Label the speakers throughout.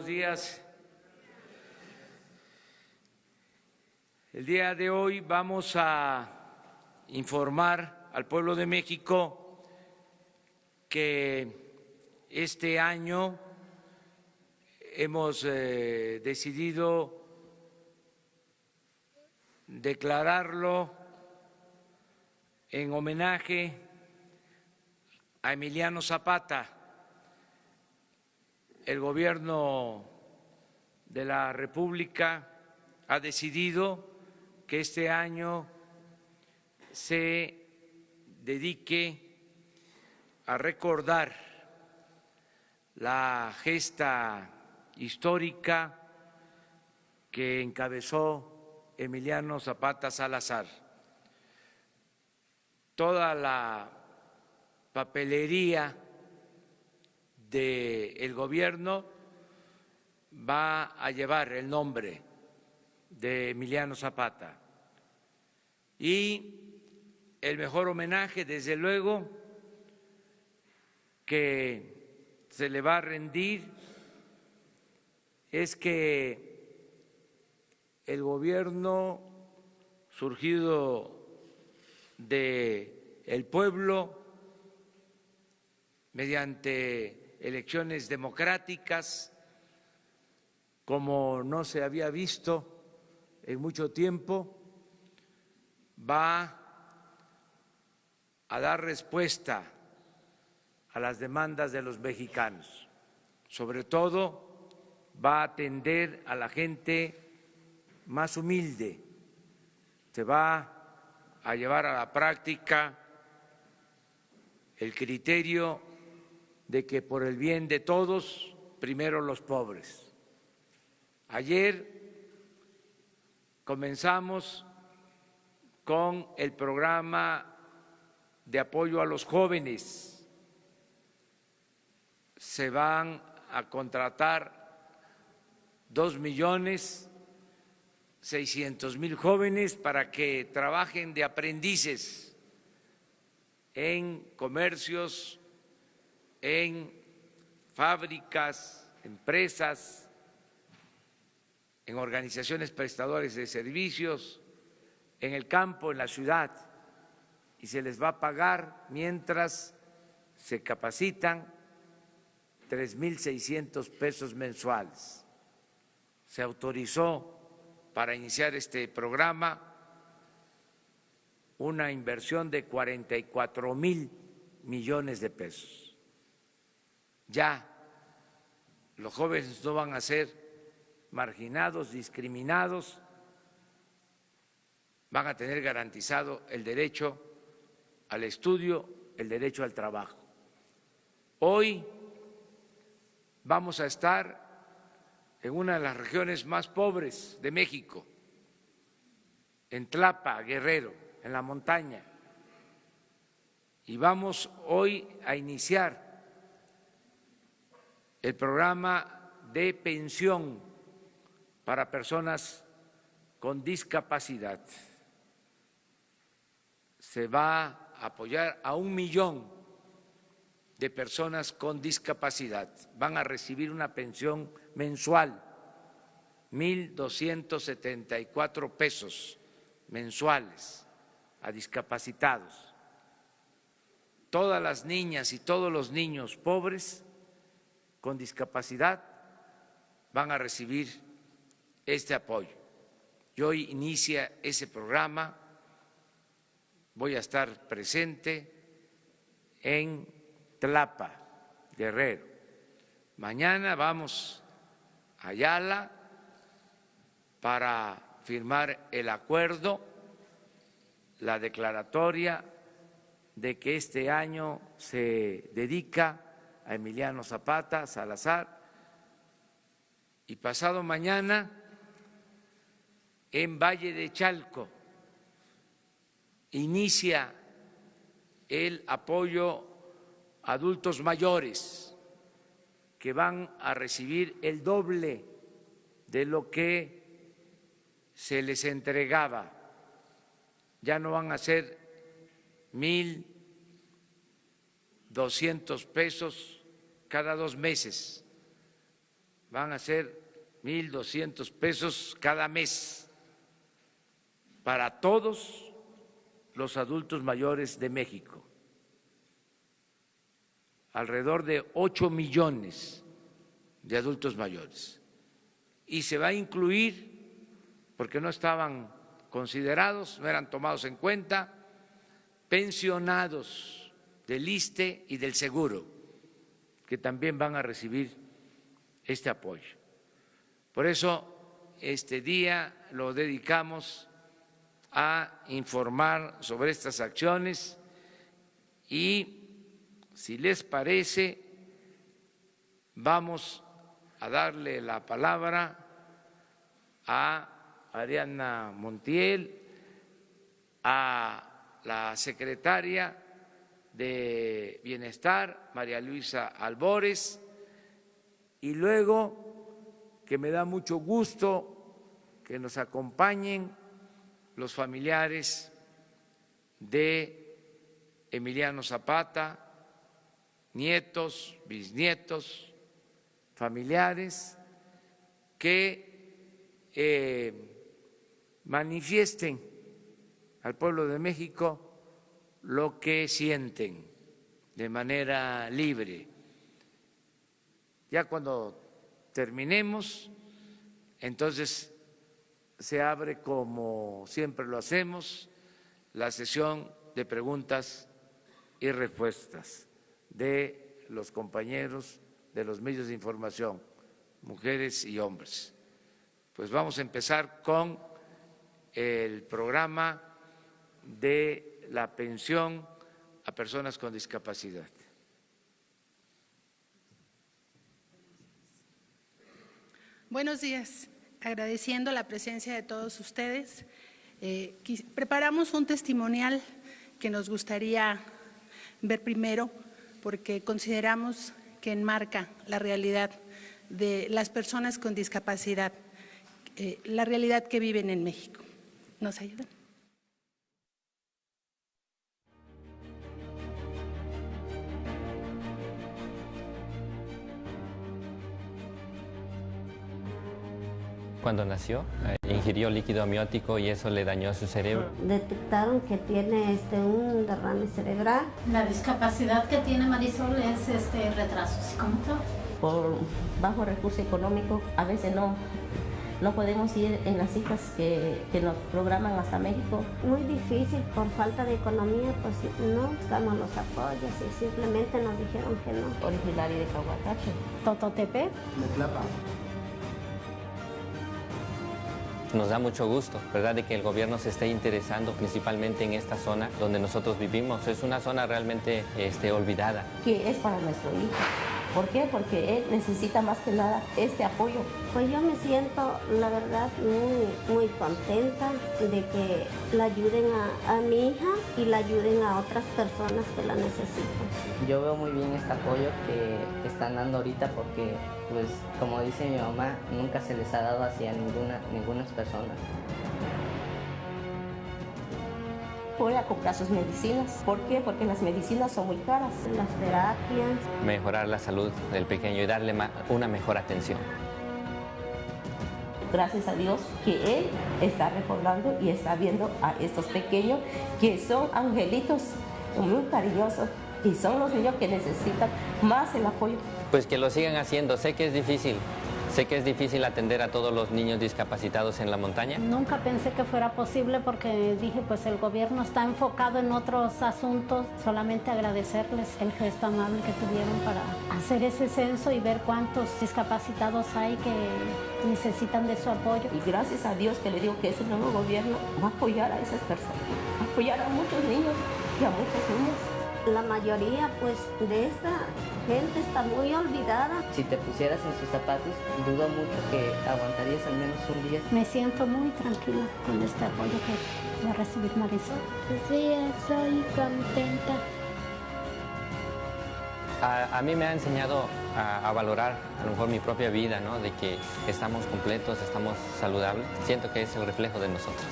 Speaker 1: días. El día de hoy vamos a informar al pueblo de México que este año hemos decidido declararlo en homenaje a Emiliano Zapata. El gobierno de la República ha decidido que este año se dedique a recordar la gesta histórica que encabezó Emiliano Zapata Salazar. Toda la papelería del gobierno va a llevar el nombre de Emiliano Zapata y el mejor homenaje, desde luego, que se le va a rendir es que el gobierno surgido del pueblo mediante elecciones democráticas, como no se había visto en mucho tiempo, va a dar respuesta a las demandas de los mexicanos. Sobre todo, va a atender a la gente más humilde. Se va a llevar a la práctica el criterio de que por el bien de todos, primero los pobres. Ayer comenzamos con el programa de apoyo a los jóvenes. Se van a contratar 2.600.000 jóvenes para que trabajen de aprendices en comercios, en fábricas, empresas, en organizaciones prestadoras de servicios, en el campo, en la ciudad, y se les va a pagar mientras se capacitan 3.600 pesos mensuales. Se autorizó para iniciar este programa una inversión de 44.000 millones de pesos. Ya los jóvenes no van a ser marginados, discriminados, van a tener garantizado el derecho al estudio, el derecho al trabajo. Hoy vamos a estar en una de las regiones más pobres de México, en Tlapa, Guerrero, en la montaña, y vamos hoy a iniciar el programa de pensión para personas con discapacidad. Se va a apoyar a 1 millón de personas con discapacidad. Van a recibir una pensión mensual, 1.274 pesos mensuales a discapacitados. Todas las niñas y todos los niños pobres con discapacidad van a recibir este apoyo. Y hoy inicia ese programa, voy a estar presente en Tlapa, Guerrero. Mañana vamos a Ayala para firmar el acuerdo, la declaratoria de que este año se dedica a Emiliano Zapata Salazar, y pasado mañana en Valle de Chalco inicia el apoyo a adultos mayores que van a recibir el doble de lo que se les entregaba. Ya no van a ser 1.200 pesos cada 2 meses, van a ser 1,200 pesos cada mes para todos los adultos mayores de México. Alrededor de 8 millones de adultos mayores. Y se va a incluir, porque no estaban considerados, no eran tomados en cuenta, pensionados del ISSSTE y del Seguro, que también van a recibir este apoyo. Por eso este día lo dedicamos a informar sobre estas acciones y, si les parece, vamos a darle la palabra a Ariadna Montiel, a la secretaria de Bienestar, María Luisa Albores, y luego, que me da mucho gusto que nos acompañen los familiares de Emiliano Zapata, nietos, bisnietos, familiares, que manifiesten al pueblo de México lo que sienten de manera libre. Ya cuando terminemos, entonces se abre, como siempre lo hacemos, la sesión de preguntas y respuestas de los compañeros de los medios de información, mujeres y hombres. Pues vamos a empezar con el programa de la pensión a personas con discapacidad.
Speaker 2: Buenos días. Agradeciendo la presencia de todos ustedes, preparamos un testimonial que nos gustaría ver primero, porque consideramos que enmarca la realidad de las personas con discapacidad, la realidad que viven en México. ¿Nos ayudan?
Speaker 3: Cuando nació, ingirió líquido amniótico y eso le dañó su cerebro.
Speaker 4: Detectaron que tiene un derrame cerebral.
Speaker 5: La discapacidad que tiene Marisol es retraso psicomotor.
Speaker 4: Por bajo recurso económico, a veces no podemos ir en las citas que nos programan hasta México. Muy difícil, por falta de economía, pues no buscamos los apoyos y simplemente nos dijeron que no. Originario de Cahuatache.
Speaker 5: Tototepe.
Speaker 6: De Tlapa.
Speaker 3: Nos da mucho gusto, ¿verdad?, de que el gobierno se esté interesando principalmente en esta zona donde nosotros vivimos. Es una zona realmente olvidada.
Speaker 4: Que es para nuestro hijo. ¿Por qué? Porque él necesita más que nada este apoyo. Pues yo me siento, la verdad, muy contenta de que la ayuden a mi hija y la ayuden a otras personas que la necesitan.
Speaker 7: Yo veo muy bien este apoyo que están dando ahorita porque, pues, como dice mi mamá, nunca se les ha dado hacia ninguna persona.
Speaker 4: Voy a comprar sus medicinas. ¿Por qué? Porque las medicinas son muy caras. Las terapias.
Speaker 3: Mejorar la salud del pequeño y darle una mejor atención.
Speaker 4: Gracias a Dios que Él está recordando y está viendo a estos pequeños que son angelitos muy cariñosos y son los niños que necesitan más el apoyo.
Speaker 3: Pues que lo sigan haciendo. Sé que es difícil atender a todos los niños discapacitados en la montaña.
Speaker 5: Nunca pensé que fuera posible porque dije, pues el gobierno está enfocado en otros asuntos. Solamente agradecerles el gesto amable que tuvieron para hacer ese censo y ver cuántos discapacitados hay que necesitan de su apoyo.
Speaker 4: Y gracias a Dios que le digo que ese nuevo gobierno va a apoyar a esas personas, va a apoyar a muchos niños y a muchas niñas. La mayoría, pues, de esta gente está muy olvidada.
Speaker 7: Si te pusieras en sus zapatos, dudo mucho que aguantarías al menos un día.
Speaker 5: Me siento muy tranquila con este apoyo que va a recibir Marisol.
Speaker 8: Sí, estoy contenta.
Speaker 3: A mí me ha enseñado a valorar a lo mejor mi propia vida, ¿no? De que estamos completos, estamos saludables. Siento que es el reflejo de nosotros.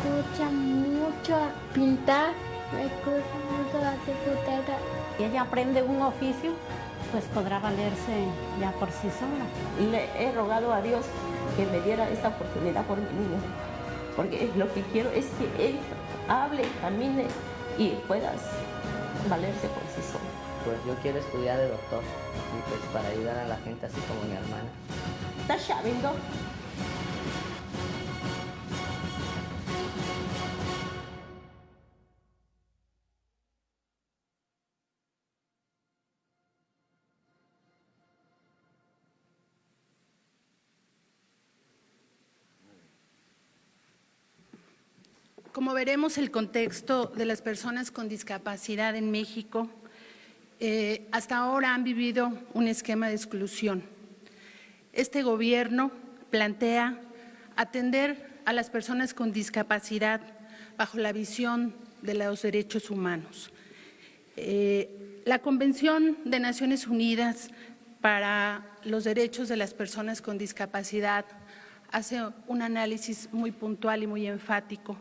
Speaker 8: Me gusta mucho pintar. Me gusta mucho la secretaria.
Speaker 5: Y ella aprende un oficio pues podrá valerse ya por sí sola.
Speaker 4: Le he rogado a Dios que me diera esta oportunidad por mi niño, porque lo que quiero es que él hable, camine y puedas valerse por sí solo.
Speaker 7: Pues yo quiero estudiar de doctor y pues para ayudar a la gente así como mi hermana.
Speaker 4: ¿Estás sabiendo?
Speaker 2: Como veremos, el contexto de las personas con discapacidad en México hasta ahora han vivido un esquema de exclusión. Este gobierno plantea atender a las personas con discapacidad bajo la visión de los derechos humanos. La Convención de Naciones Unidas para los Derechos de las Personas con Discapacidad hace un análisis muy puntual y muy enfático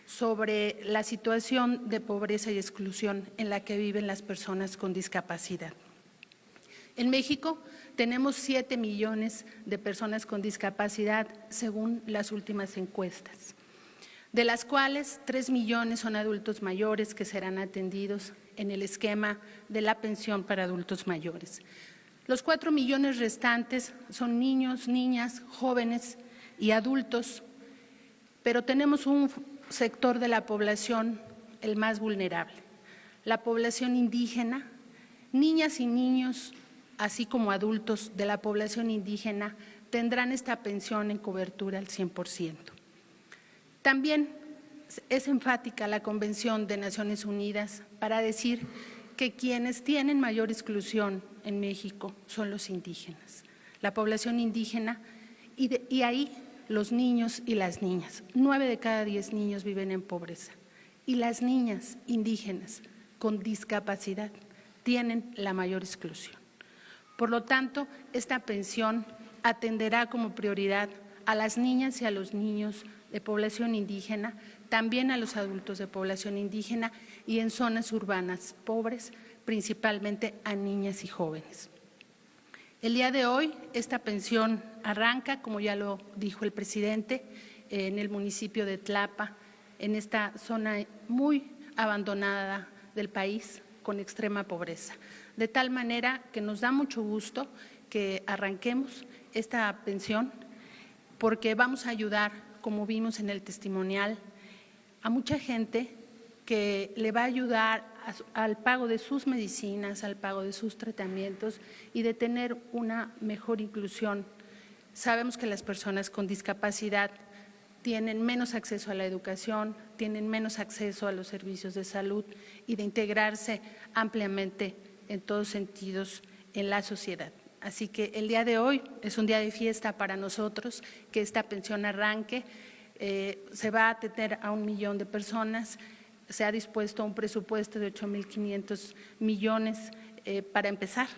Speaker 2: sobre la situación de pobreza y exclusión en la que viven las personas con discapacidad. En México tenemos 7 millones de personas con discapacidad según las últimas encuestas, de las cuales 3 millones son adultos mayores que serán atendidos en el esquema de la pensión para adultos mayores. Los 4 millones restantes son niños, niñas, jóvenes y adultos, pero tenemos un sector de la población el más vulnerable, la población indígena. Niñas y niños, así como adultos de la población indígena, tendrán esta pensión en cobertura al 100%. También es enfática la Convención de Naciones Unidas para decir que quienes tienen mayor exclusión en México son los indígenas, la población indígena, y ahí los niños y las niñas. 9 de cada 10 niños viven en pobreza y las niñas indígenas con discapacidad tienen la mayor exclusión. Por lo tanto, esta pensión atenderá como prioridad a las niñas y a los niños de población indígena, también a los adultos de población indígena y en zonas urbanas pobres, principalmente a niñas y jóvenes. El día de hoy esta pensión arranca, como ya lo dijo el presidente, en el municipio de Tlapa, en esta zona muy abandonada del país con extrema pobreza. De tal manera que nos da mucho gusto que arranquemos esta pensión porque vamos a ayudar, como vimos en el testimonial, a mucha gente que le va a ayudar al pago de sus medicinas, al pago de sus tratamientos y de tener una mejor inclusión. Sabemos que las personas con discapacidad tienen menos acceso a la educación, tienen menos acceso a los servicios de salud y de integrarse ampliamente en todos sentidos en la sociedad. Así que el día de hoy es un día de fiesta para nosotros, que esta pensión arranque. Se va a atender a 1 millón de personas. Se ha dispuesto un presupuesto de 8.500 millones para empezar.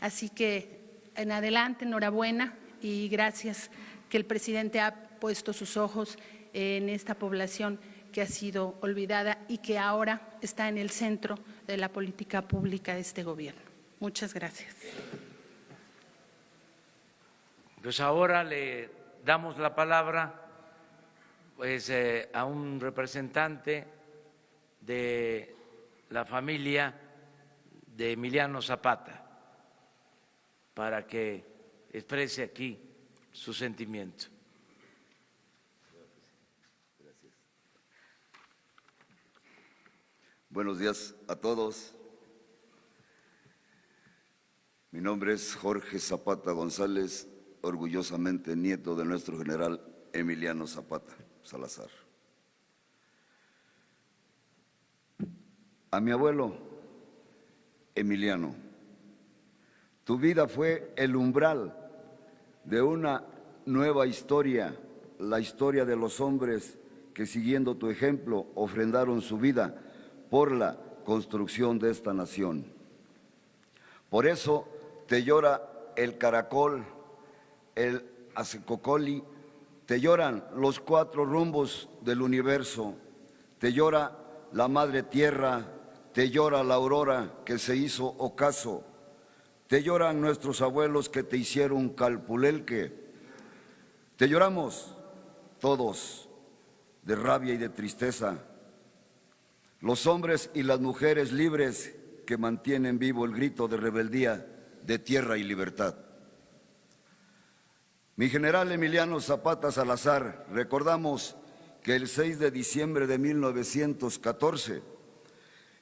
Speaker 2: Así que en adelante, enhorabuena y gracias que el presidente ha puesto sus ojos en esta población que ha sido olvidada y que ahora está en el centro de la política pública de este gobierno. Muchas gracias.
Speaker 1: Pues ahora le damos la palabra a un representante de la familia de Emiliano Zapata para que exprese aquí su sentimiento.
Speaker 6: Gracias. Buenos días a todos. Mi nombre es Jorge Zapata González, orgullosamente nieto de nuestro general Emiliano Zapata Salazar. A mi abuelo Emiliano, tu vida fue el umbral de una nueva historia, la historia de los hombres que siguiendo tu ejemplo ofrendaron su vida por la construcción de esta nación. Por eso te llora el caracol, el acecocoli, te lloran los 4 rumbos del universo, te llora la madre tierra, te llora la aurora que se hizo ocaso, Te lloran nuestros abuelos que te hicieron calpulelque. Te lloramos todos de rabia y de tristeza. Los hombres y las mujeres libres que mantienen vivo el grito de rebeldía de tierra y libertad. Mi general Emiliano Zapata Salazar, recordamos que el 6 de diciembre de 1914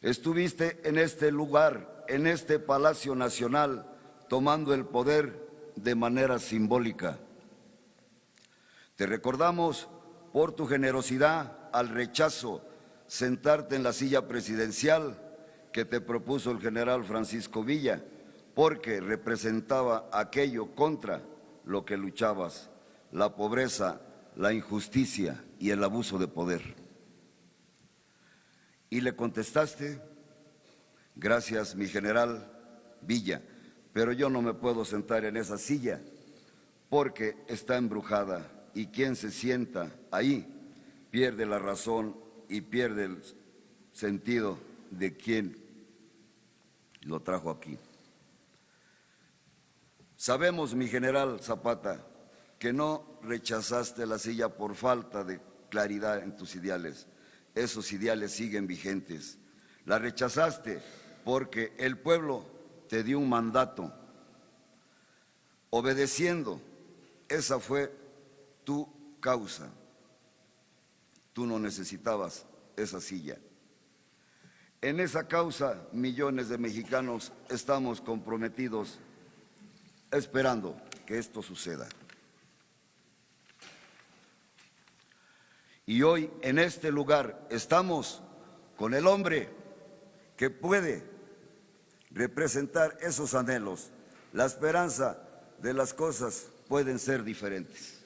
Speaker 6: estuviste en este lugar, en este Palacio Nacional, tomando el poder de manera simbólica. Te recordamos por tu generosidad al rechazo, sentarte en la silla presidencial que te propuso el general Francisco Villa, porque representaba aquello contra lo que luchabas, la pobreza, la injusticia y el abuso de poder. Y le contestaste, gracias mi general Villa, pero yo no me puedo sentar en esa silla porque está embrujada y quien se sienta ahí pierde la razón y pierde el sentido de quien lo trajo aquí. Sabemos, mi general Zapata, que no rechazaste la silla por falta de claridad en tus ideales. Esos ideales siguen vigentes. La rechazaste porque el pueblo te dio un mandato. Obedeciendo, esa fue tu causa. Tú no necesitabas esa silla. En esa causa, millones de mexicanos estamos comprometidos esperando que esto suceda. Y hoy en este lugar estamos con el hombre que puede representar esos anhelos. La esperanza de las cosas pueden ser diferentes.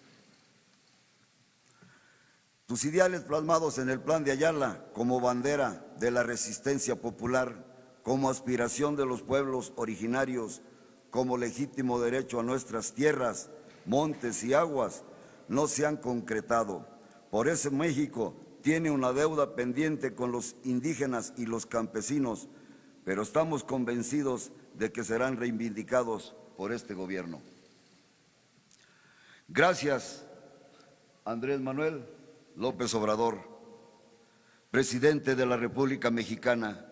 Speaker 6: Tus ideales plasmados en el Plan de Ayala como bandera de la resistencia popular, como aspiración de los pueblos originarios, como legítimo derecho a nuestras tierras, montes y aguas, no se han concretado. Por eso México tiene una deuda pendiente con los indígenas y los campesinos, pero estamos convencidos de que serán reivindicados por este gobierno. Gracias, Andrés Manuel López Obrador, presidente de la República Mexicana.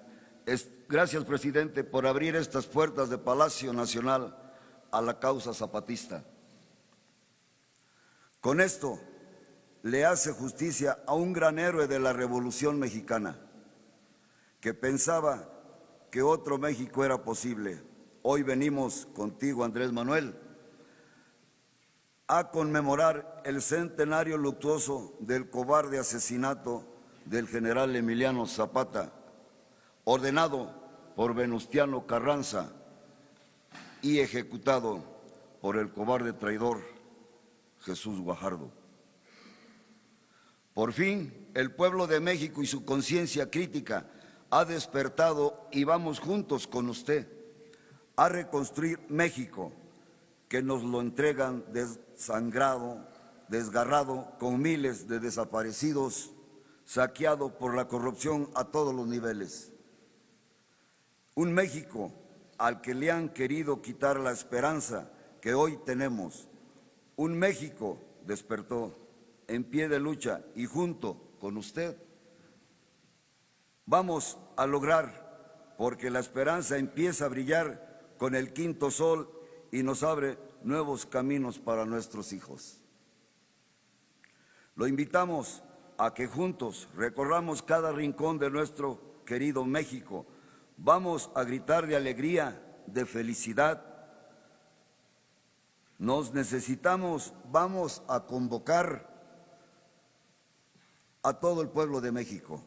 Speaker 6: Gracias, presidente, por abrir estas puertas de Palacio Nacional a la causa zapatista. Con esto le hace justicia a un gran héroe de la Revolución Mexicana, que pensaba que otro México era posible. Hoy venimos contigo, Andrés Manuel, a conmemorar el centenario luctuoso del cobarde asesinato del general Emiliano Zapata, ordenado por Venustiano Carranza y ejecutado por el cobarde traidor Jesús Guajardo. Por fin, el pueblo de México y su conciencia crítica ha despertado y vamos juntos con usted a reconstruir México, que nos lo entregan desangrado, desgarrado, con miles de desaparecidos, saqueado por la corrupción a todos los niveles. Un México al que le han querido quitar la esperanza que hoy tenemos. Un México despertó en pie de lucha y junto con usted vamos a lograr, porque la esperanza empieza a brillar con el quinto sol y nos abre nuevos caminos para nuestros hijos. Lo invitamos a que juntos recorramos cada rincón de nuestro querido México. Vamos a gritar de alegría, de felicidad. Nos necesitamos, vamos a convocar a todo el pueblo de México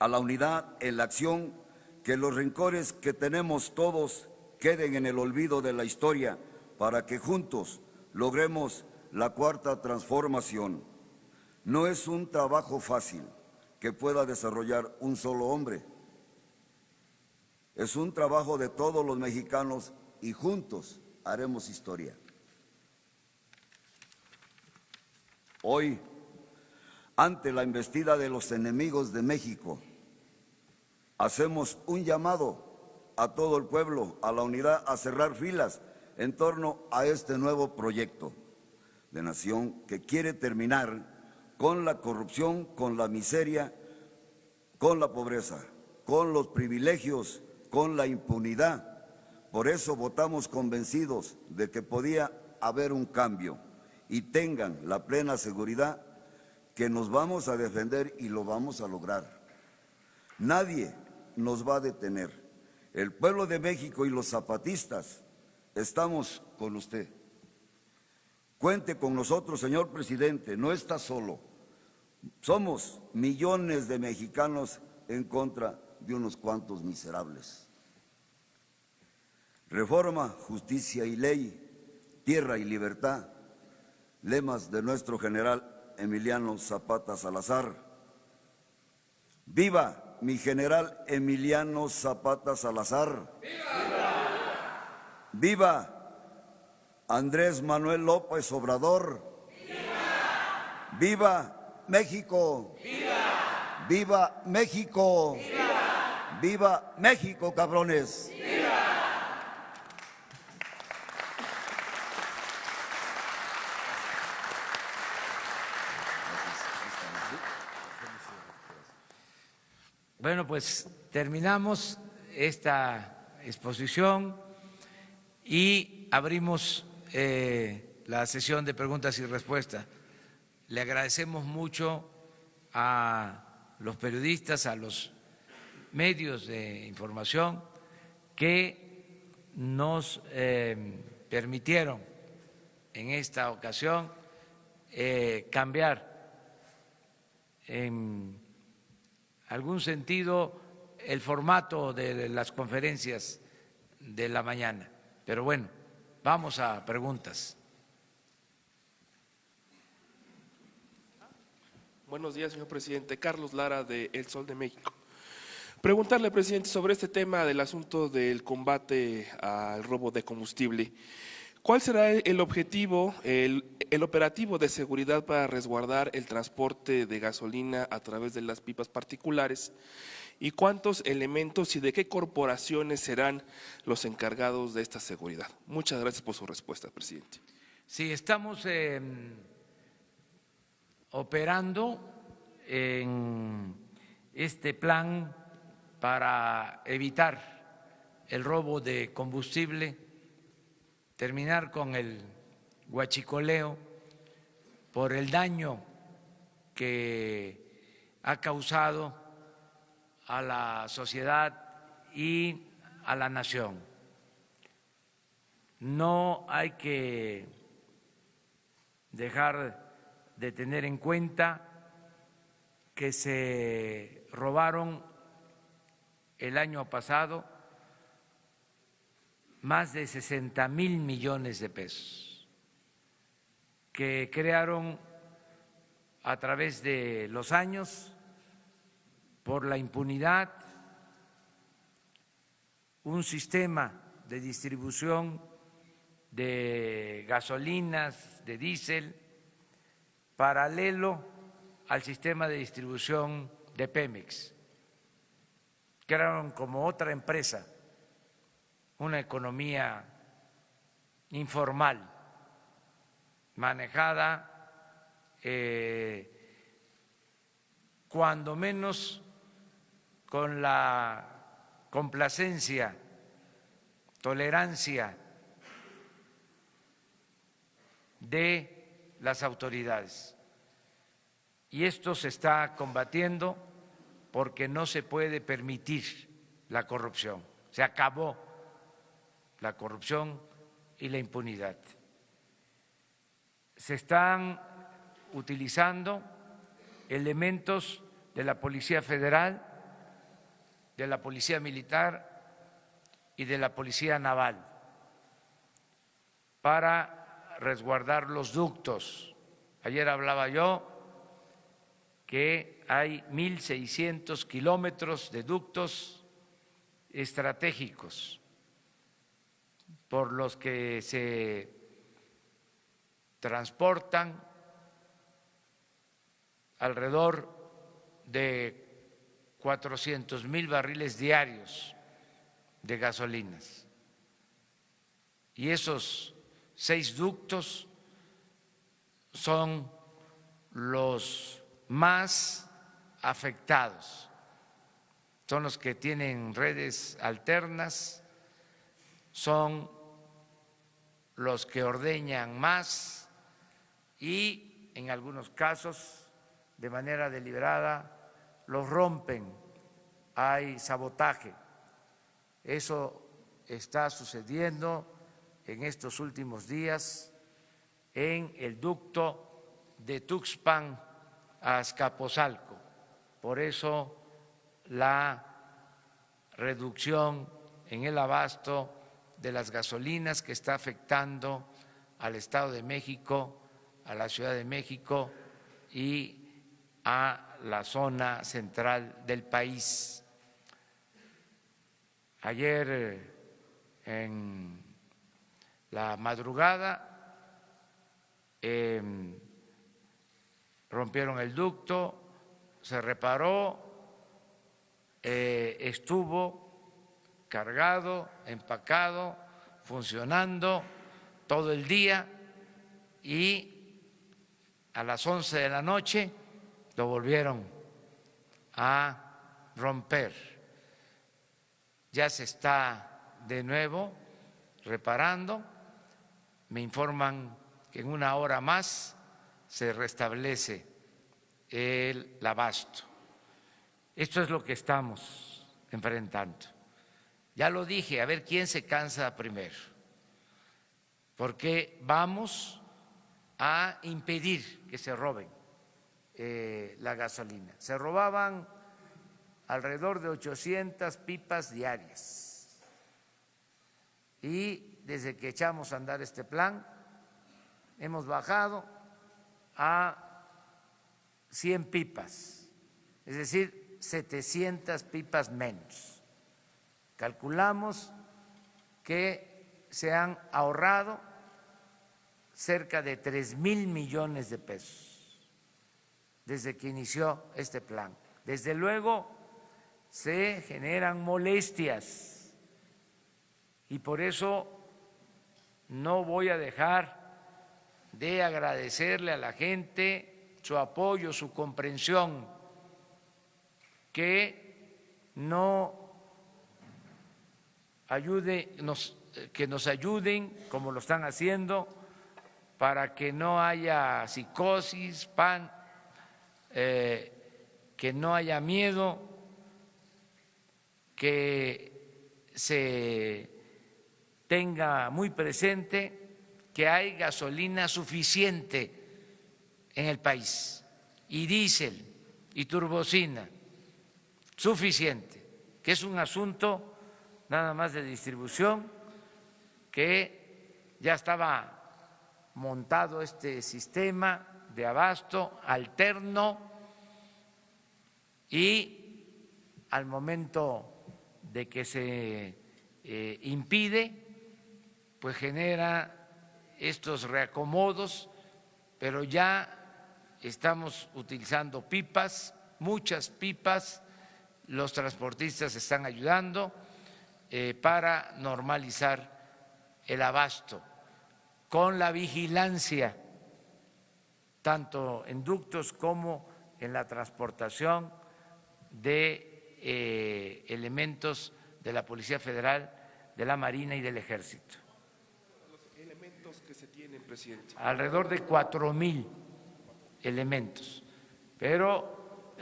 Speaker 6: a la unidad en la acción, que los rencores que tenemos todos queden en el olvido de la historia, para que juntos logremos la cuarta transformación. No es un trabajo fácil que pueda desarrollar un solo hombre. Es un trabajo de todos los mexicanos y juntos haremos historia. Hoy, ante la embestida de los enemigos de México, hacemos un llamado a todo el pueblo, a la unidad, a cerrar filas en torno a este nuevo proyecto de nación que quiere terminar con la corrupción, con la miseria, con la pobreza, con los privilegios, con la impunidad. Por eso votamos convencidos de que podía haber un cambio y tengan la plena seguridad que nos vamos a defender y lo vamos a lograr. Nadie nos va a detener. El pueblo de México y los zapatistas estamos con usted. Cuente con nosotros, señor presidente, no está solo. Somos millones de mexicanos en contra de unos cuantos miserables. Reforma, justicia y ley, tierra y libertad, lemas de nuestro general Emiliano Zapata Salazar. ¡Viva mi general Emiliano Zapata Salazar! ¡Viva! ¡Viva Andrés Manuel López Obrador! ¡Viva! ¡Viva México! ¡Viva! ¡Viva México! ¡Viva! ¡Viva México, cabrones!
Speaker 1: Bueno, pues terminamos esta exposición y abrimos la sesión de preguntas y respuestas. Le agradecemos mucho a los periodistas, a los medios de información que nos permitieron en esta ocasión cambiar en algún sentido el formato de las conferencias de la mañana. Pero bueno, vamos a preguntas.
Speaker 9: Buenos días, señor presidente. Carlos Lara, de El Sol de México. Preguntarle, presidente, sobre este tema del asunto del combate al robo de combustible. ¿Cuál será el objetivo, el operativo de seguridad para resguardar el transporte de gasolina a través de las pipas particulares? ¿Y cuántos elementos y de qué corporaciones serán los encargados de esta seguridad? Muchas gracias por su respuesta, presidente.
Speaker 1: Sí, estamos operando en este plan para evitar el robo de combustible, terminar con el huachicoleo por el daño que ha causado a la sociedad y a la nación. No hay que dejar de tener en cuenta que se robaron el año pasado más de 60,000 millones de pesos, que crearon a través de los años, por la impunidad, un sistema de distribución de gasolinas, de diésel, paralelo al sistema de distribución de Pemex. Crearon como otra empresa, una economía informal, manejada cuando menos con la complacencia, tolerancia de las autoridades. Y esto se está combatiendo porque no se puede permitir la corrupción. Se acabó la corrupción y la impunidad. Se están utilizando elementos de la Policía Federal, de la Policía Militar y de la Policía Naval para resguardar los ductos. Ayer hablaba yo que hay 1,600 kilómetros de ductos estratégicos por los que se transportan alrededor de 400,000 barriles diarios de gasolinas. Y esos 6 ductos son los más afectados, son los que tienen redes alternas, son los que ordeñan más y en algunos casos de manera deliberada los rompen, hay sabotaje. Eso está sucediendo en estos últimos días en el ducto de Tuxpan a Azcapotzalco. Por eso la reducción en el abasto de las gasolinas que está afectando al Estado de México, a la Ciudad de México y a la zona central del país. Ayer en la madrugada rompieron el ducto, se reparó, estuvo cargado, empacado, funcionando todo el día y a las 11 de la noche lo volvieron a romper. Ya se está de nuevo reparando, me informan que en una hora más se restablece el abasto. Esto es lo que estamos enfrentando. Ya lo dije, a ver quién se cansa primero, porque vamos a impedir que se roben la gasolina. Se robaban alrededor de 800 pipas diarias y desde que echamos a andar este plan hemos bajado a 100 pipas, es decir, 700 pipas menos. Calculamos que se han ahorrado cerca de 3,000 millones de pesos desde que inició este plan. Desde luego se generan molestias y por eso no voy a dejar de agradecerle a la gente su apoyo, su comprensión, que nos ayuden como lo están haciendo para que no haya psicosis, que no haya miedo, que se tenga muy presente que hay gasolina suficiente en el país y diésel y turbocina suficiente, que es un asunto nada más de distribución, que ya estaba montado este sistema de abasto alterno y al momento de que se impide, pues genera estos reacomodos, pero ya estamos utilizando pipas, muchas pipas, los transportistas están ayudando para normalizar el abasto, con la vigilancia, tanto en ductos como en la transportación de elementos de la Policía Federal, de la Marina y del Ejército.
Speaker 9: Los elementos que se tienen, presidente.
Speaker 1: Alrededor de 4,000 elementos, pero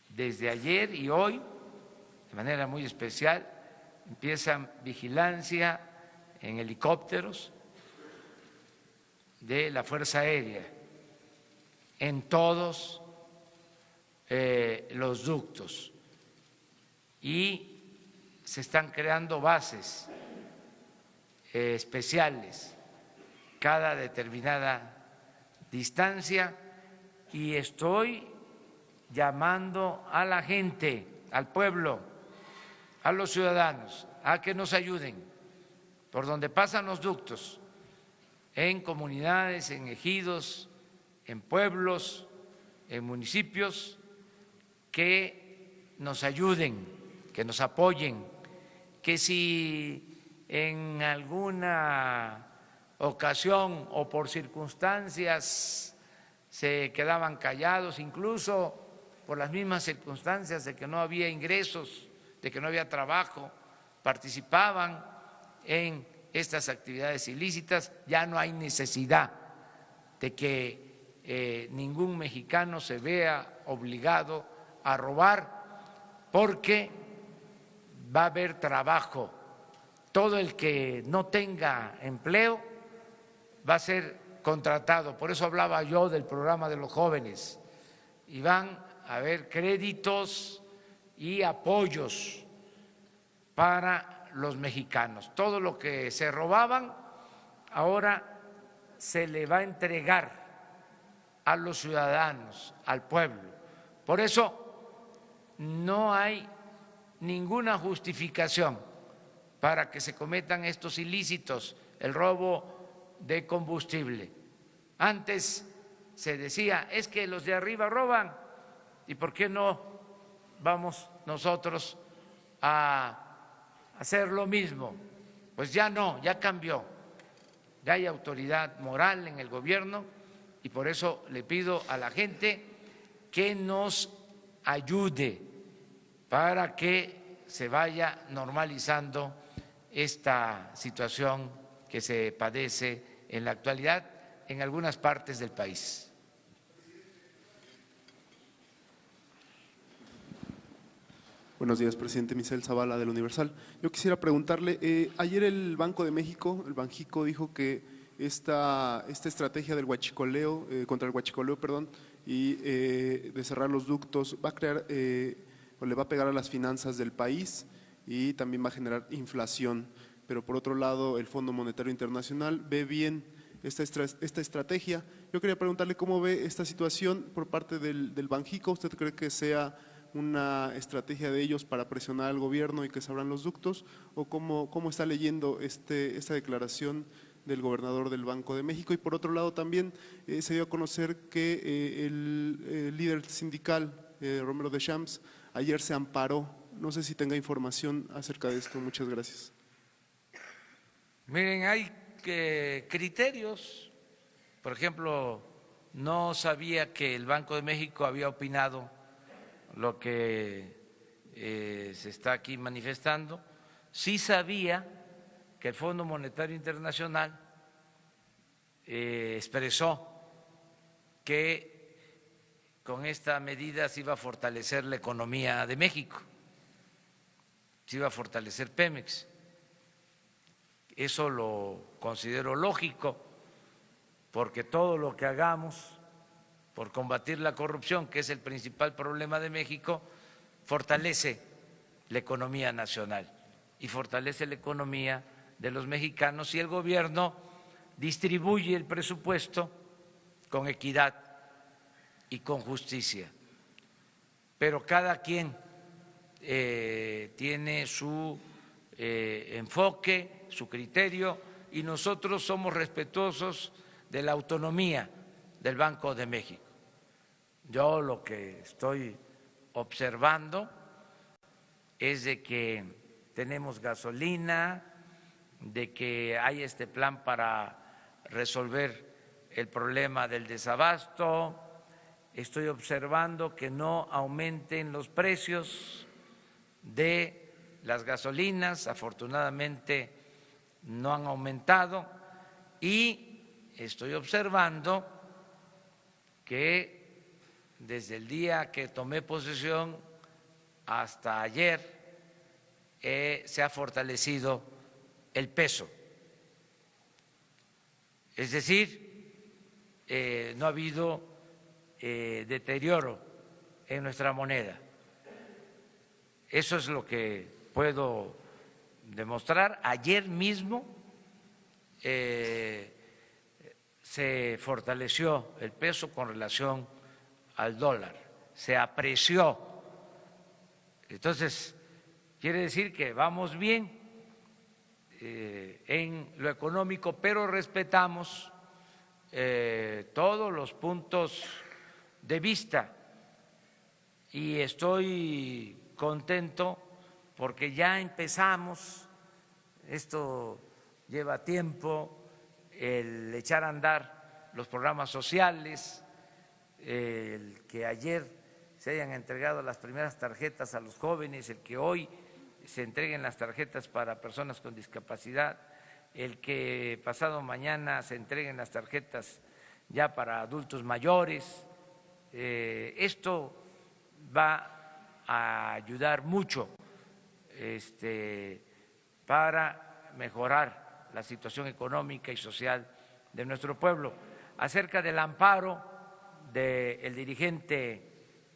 Speaker 1: desde ayer y hoy, de manera muy especial, empiezan vigilancia en helicópteros de la Fuerza Aérea en todos los ductos y se están creando bases especiales cada determinada distancia y estoy llamando a la gente, al pueblo, a los ciudadanos, a que nos ayuden por donde pasan los ductos, en comunidades, en ejidos, en pueblos, en municipios, que nos ayuden que nos apoyen, que si en alguna ocasión o por circunstancias se quedaban callados, incluso por las mismas circunstancias de que no había ingresos, de que no había trabajo, participaban en estas actividades ilícitas, ya no hay necesidad de que ningún mexicano se vea obligado a robar, porque va a haber trabajo. Todo el que no tenga empleo va a ser contratado. Por eso hablaba yo del programa de los jóvenes. Y van a haber créditos y apoyos para los mexicanos. Todo lo que se robaban ahora se le va a entregar a los ciudadanos, al pueblo. Por eso no hay ninguna justificación para que se cometan estos ilícitos, el robo de combustible. Antes se decía, es que los de arriba roban, ¿y por qué no vamos nosotros a hacer lo mismo? Pues ya no, ya cambió, ya hay autoridad moral en el gobierno y por eso le pido a la gente que nos ayude para que se vaya normalizando esta situación que se padece en la actualidad en algunas partes del país.
Speaker 10: Buenos días, presidente. Misael Zavala, del Universal. Yo quisiera preguntarle, ayer el Banco de México, el Banjico, dijo que esta estrategia del huachicoleo, contra el huachicoleo, y de cerrar los ductos, va a crear o le va a pegar a las finanzas del país y también va a generar inflación. Pero por otro lado, el Fondo Monetario Internacional ve bien esta estrategia. Yo quería preguntarle cómo ve esta situación por parte del Banjico. ¿Usted cree que sea una estrategia de ellos para presionar al gobierno y que se abran los ductos? ¿O cómo está leyendo esta declaración del gobernador del Banco de México? Y por otro lado también se dio a conocer que el líder sindical, Romero Deschamps, ayer se amparó. No sé si tenga información acerca de esto. Muchas gracias.
Speaker 1: Miren, hay criterios. Por ejemplo, no sabía que el Banco de México había opinado lo que se está aquí manifestando. Sí sabía que el Fondo Monetario Internacional expresó que con esta medida se iba a fortalecer la economía de México, se iba a fortalecer Pemex. Eso lo considero lógico, porque todo lo que hagamos por combatir la corrupción, que es el principal problema de México, fortalece la economía nacional y fortalece la economía de los mexicanos, y el gobierno distribuye el presupuesto con equidad y con justicia. Pero cada quien tiene su enfoque, su criterio, y nosotros somos respetuosos de la autonomía del Banco de México. Yo lo que estoy observando es de que tenemos gasolina, de que hay este plan para resolver el problema del desabasto. Estoy observando que no aumenten los precios de las gasolinas, afortunadamente no han aumentado, y estoy observando que desde el día que tomé posesión hasta ayer se ha fortalecido el peso. Es decir, no ha habido deterioro en nuestra moneda. Eso es lo que puedo demostrar. Ayer mismo se fortaleció el peso con relación al dólar, se apreció. Entonces, quiere decir que vamos bien en lo económico, pero respetamos todos los puntos de vista, y estoy contento porque ya empezamos, esto lleva tiempo, el echar a andar los programas sociales, el que ayer se hayan entregado las primeras tarjetas a los jóvenes, el que hoy se entreguen las tarjetas para personas con discapacidad, el que pasado mañana se entreguen las tarjetas ya para adultos mayores. Esto va a ayudar mucho para mejorar la situación económica y social de nuestro pueblo. Acerca del amparo del dirigente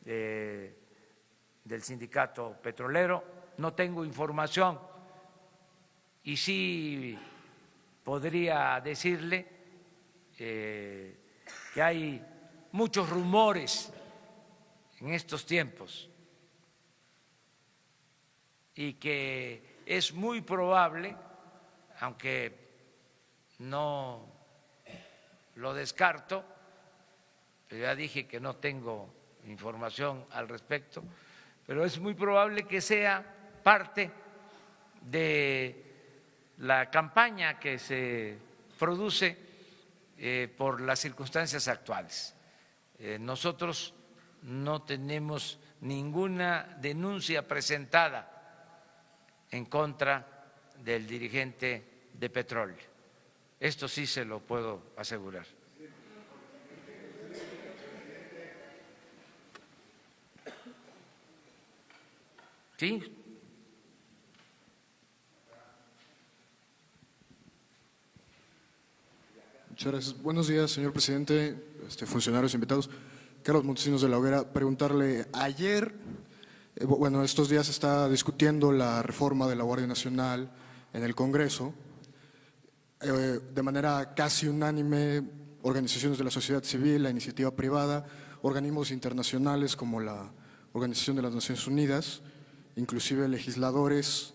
Speaker 1: del sindicato petrolero, no tengo información y sí podría decirle que hay muchos rumores en estos tiempos y que es muy probable, aunque no lo descarto, pero ya dije que no tengo información al respecto, pero es muy probable que sea parte de la campaña que se produce por las circunstancias actuales. Nosotros no tenemos ninguna denuncia presentada en contra del dirigente de petróleo. Esto sí se lo puedo asegurar. ¿Sí?
Speaker 11: Muchas gracias. Buenos días, señor presidente, funcionarios invitados. Carlos Montesinos de la Hoguera, preguntarle, ayer, bueno, estos días se está discutiendo la reforma de la Guardia Nacional en el Congreso. De manera casi unánime, organizaciones de la sociedad civil, la iniciativa privada, organismos internacionales como la Organización de las Naciones Unidas, inclusive legisladores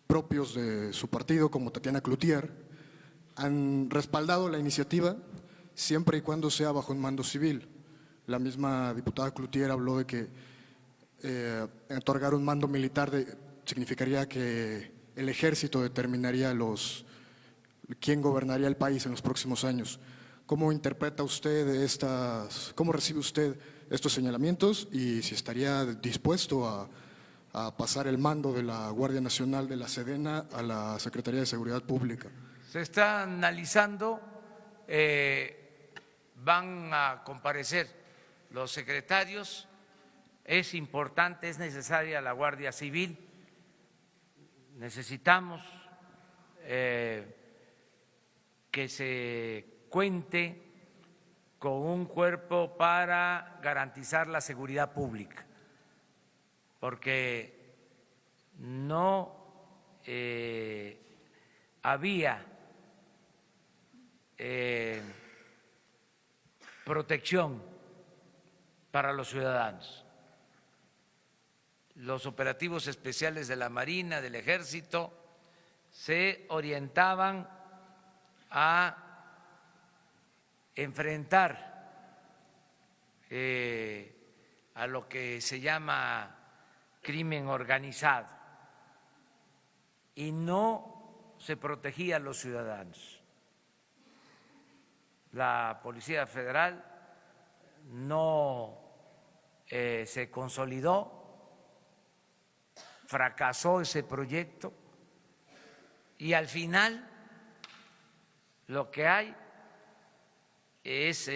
Speaker 11: propios de su partido como Tatiana Cloutier, han respaldado la iniciativa siempre y cuando sea bajo un mando civil. La misma diputada Cloutier habló de que otorgar un mando militar significaría que el ejército determinaría quién gobernaría el país en los próximos años. ¿Cómo interpreta usted cómo recibe usted estos señalamientos y si estaría dispuesto a pasar el mando de la Guardia Nacional de la Sedena a la Secretaría de Seguridad Pública?
Speaker 1: Se está analizando, van a comparecer los secretarios, es importante, es necesaria la Guardia Civil, necesitamos que se cuente con un cuerpo para garantizar la seguridad pública, porque no había protección para los ciudadanos. Los operativos especiales de la Marina, del Ejército, se orientaban a enfrentar a lo que se llama crimen organizado y no se protegía a los ciudadanos. La Policía Federal no se consolidó, fracasó ese proyecto y al final lo que hay es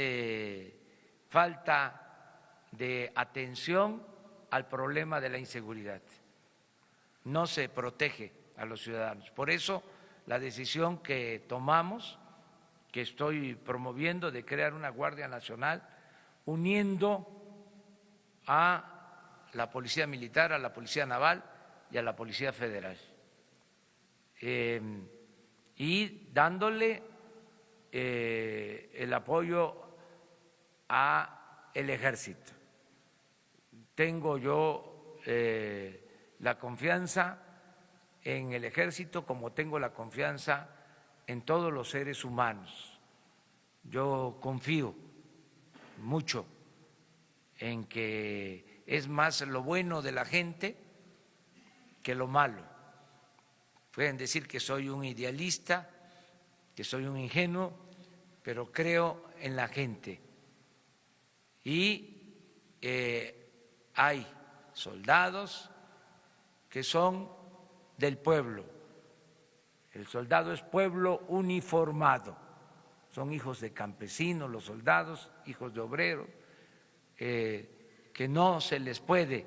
Speaker 1: falta de atención al problema de la inseguridad. No se protege a los ciudadanos. Por eso la decisión que tomamos, que estoy promoviendo, de crear una Guardia Nacional uniendo a la Policía Militar, a la Policía Naval y a la Policía Federal, y dándole el apoyo a el Ejército. Tengo yo la confianza en el Ejército como tengo la confianza en todos los seres humanos. Yo confío mucho en que es más lo bueno de la gente que lo malo. Pueden decir que soy un idealista, que soy un ingenuo, pero creo en la gente. Y hay soldados que son del pueblo. El soldado es pueblo uniformado. Son hijos de campesinos, los soldados, hijos de obreros, que no se les puede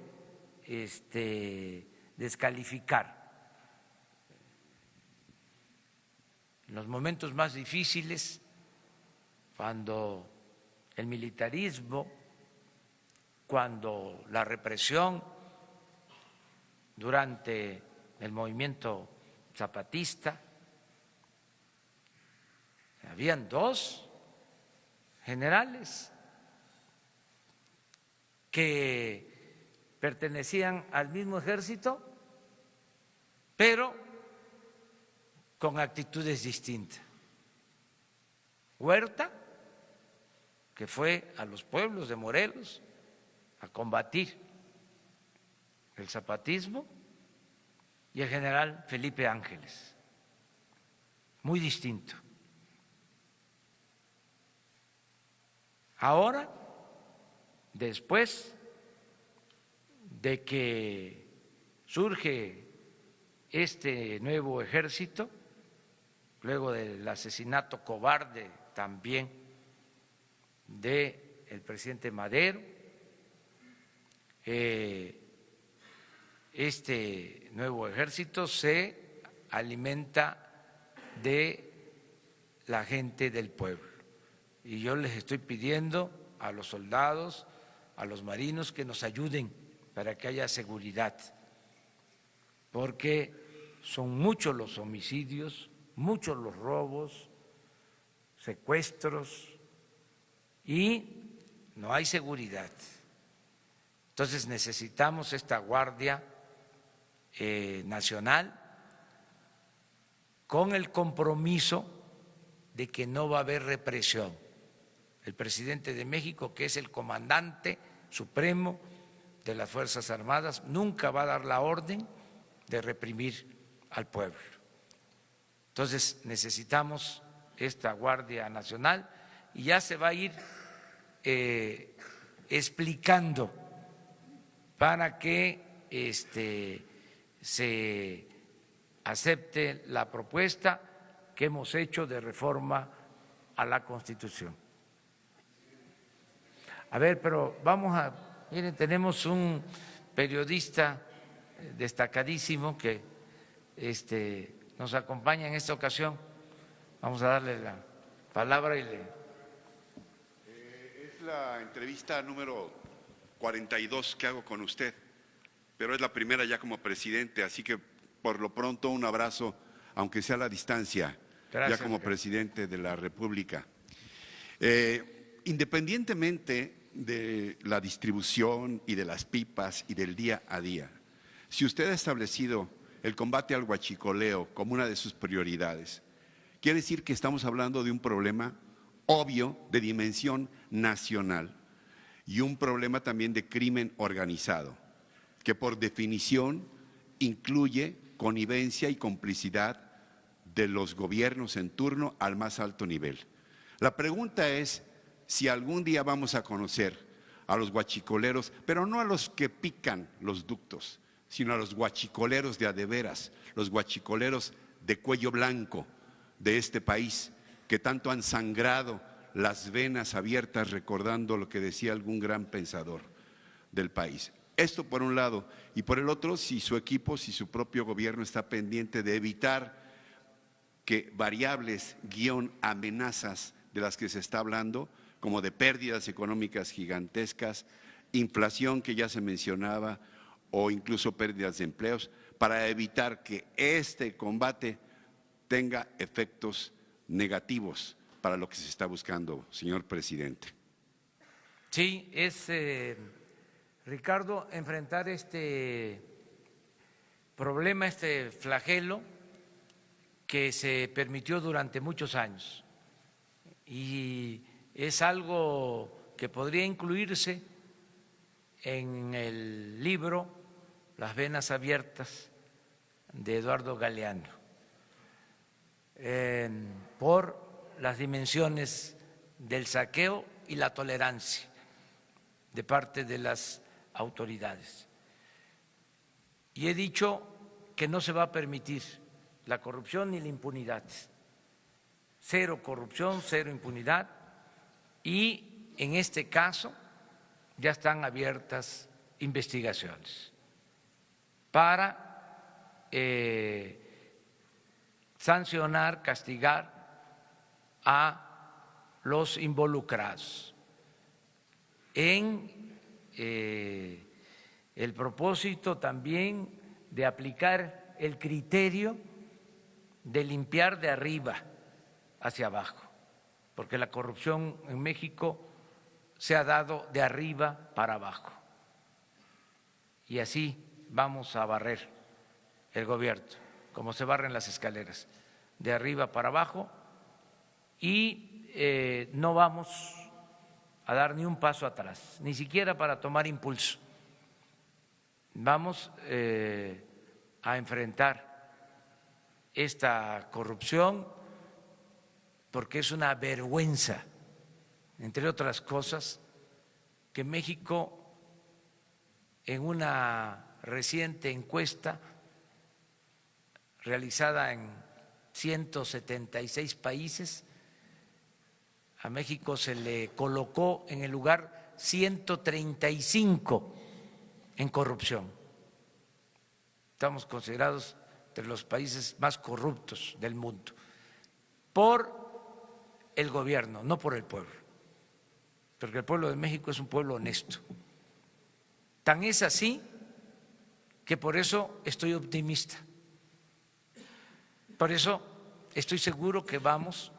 Speaker 1: descalificar. En los momentos más difíciles, cuando el militarismo, cuando la represión durante el movimiento zapatista, habían 2 generales que pertenecían al mismo ejército, pero con actitudes distintas. Huerta, que fue a los pueblos de Morelos a combatir el zapatismo, y el general Felipe Ángeles, muy distinto. Ahora, después de que surge este nuevo ejército, luego del asesinato cobarde también del presidente Madero, este nuevo ejército se alimenta de la gente del pueblo. Y yo les estoy pidiendo a los soldados, a los marinos, que nos ayuden para que haya seguridad, porque son muchos los homicidios, muchos los robos, secuestros, y no hay seguridad. Entonces necesitamos esta Guardia Nacional con el compromiso de que no va a haber represión. El presidente de México, que es el comandante supremo de las Fuerzas Armadas, nunca va a dar la orden de reprimir al pueblo. Entonces necesitamos esta Guardia Nacional y ya se va a ir explicando para que se acepte la propuesta que hemos hecho de reforma a la Constitución. A ver, pero vamos a, miren, tenemos un periodista destacadísimo que nos acompaña en esta ocasión. Vamos a darle la palabra y le...
Speaker 12: Es la entrevista número 42 que hago con usted, pero es la primera ya como presidente, así que por lo pronto un abrazo, aunque sea a la distancia. Gracias, ya como presidente de la República. Independientemente de la distribución y de las pipas y del día a día, si usted ha establecido el combate al huachicoleo como una de sus prioridades, quiere decir que estamos hablando de un problema obvio de dimensión nacional y un problema también de crimen organizado, que por definición incluye connivencia y complicidad de los gobiernos en turno al más alto nivel. La pregunta es si algún día vamos a conocer a los huachicoleros, pero no a los que pican los ductos, sino a los huachicoleros de a de veras, los huachicoleros de cuello blanco de este país, que tanto han sangrado las venas abiertas recordando lo que decía algún gran pensador del país. Esto por un lado, y por el otro, si su equipo, si su propio gobierno está pendiente de evitar que variables amenazas de las que se está hablando, como de pérdidas económicas gigantescas, inflación que ya se mencionaba, o incluso pérdidas de empleos, para evitar que este combate tenga efectos negativos para lo que se está buscando, señor presidente.
Speaker 1: Sí, es, Ricardo, enfrentar este problema, este flagelo que se permitió durante muchos años, y es algo que podría incluirse en el libro Las venas abiertas de Eduardo Galeano, por las dimensiones del saqueo y la tolerancia de parte de las autoridades. Y he dicho que no se va a permitir la corrupción ni la impunidad. Cero corrupción, cero impunidad, y en este caso ya están abiertas investigaciones para sancionar, castigar a los involucrados en el propósito también de aplicar el criterio de limpiar de arriba hacia abajo, porque la corrupción en México se ha dado de arriba para abajo, y así vamos a barrer el gobierno, como se barren las escaleras, de arriba para abajo, y no vamos a dar ni un paso atrás, ni siquiera para tomar impulso. Vamos a enfrentar esta corrupción porque es una vergüenza, entre otras cosas, que México, en una reciente encuesta realizada en 176 países, a México se le colocó en el lugar 135 en corrupción. Estamos considerados entre los países más corruptos del mundo por el gobierno, no por el pueblo, porque el pueblo de México es un pueblo honesto. Tan es así que por eso estoy optimista, por eso estoy seguro que vamos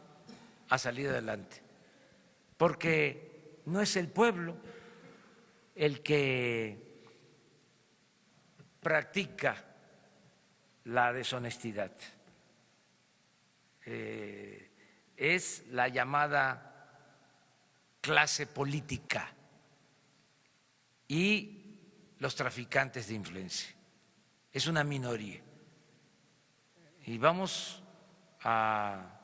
Speaker 1: a salir adelante, porque no es el pueblo el que practica la deshonestidad, es la llamada clase política y los traficantes de influencia. Es una minoría. Y vamos a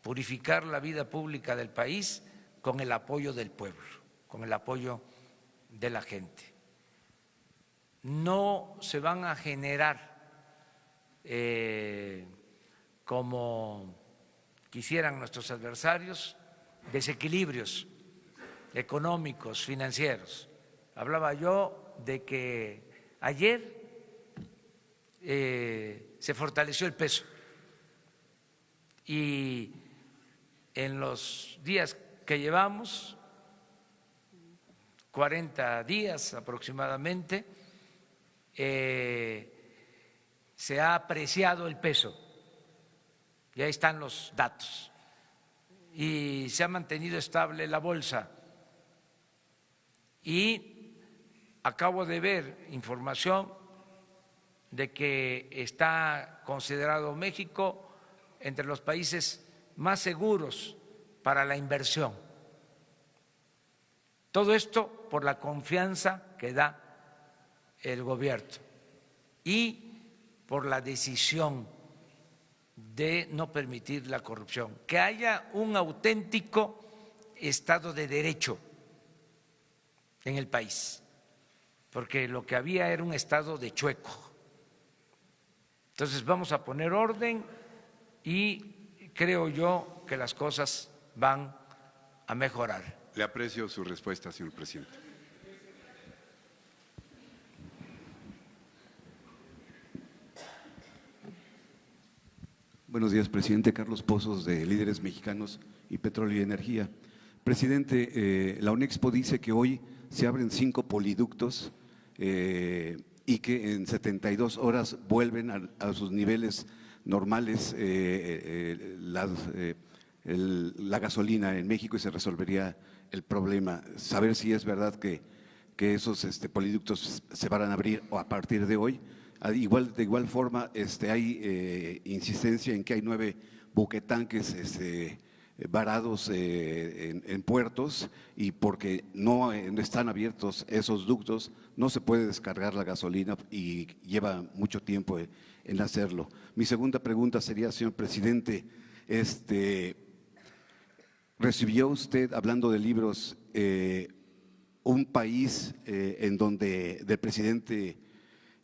Speaker 1: purificar la vida pública del país con el apoyo del pueblo, con el apoyo de la gente. No se van a generar como quisieran nuestros adversarios desequilibrios económicos, financieros. Hablaba yo de que ayer se fortaleció el peso y en los días que llevamos, 40 días aproximadamente, se ha apreciado el peso, y ahí están los datos, y se ha mantenido estable la bolsa. Y acabo de ver información de que está considerado México entre los países más seguros para la inversión. Todo esto por la confianza que da el gobierno y por la decisión de no permitir la corrupción, que haya un auténtico Estado de Derecho en el país, porque lo que había era un estado de chueco. Entonces vamos a poner orden y creo yo que las cosas van a mejorar.
Speaker 12: Le aprecio su respuesta, señor presidente.
Speaker 13: Buenos días, presidente. Carlos Pozos, de Líderes Mexicanos y Petróleo y Energía. Presidente, la UNEXPO dice que hoy se abren 5 poliductos y que en 72 horas vuelven a sus niveles normales la gasolina en México y se resolvería el problema. Saber si es verdad que esos poliductos se van a abrir a partir de hoy. De igual forma, hay insistencia en que hay 9 buquetanques varados en puertos, y porque no están abiertos esos ductos no se puede descargar la gasolina y lleva mucho tiempo en hacerlo. Mi segunda pregunta sería, señor presidente, ¿recibió usted, hablando de libros, un país en donde, del presidente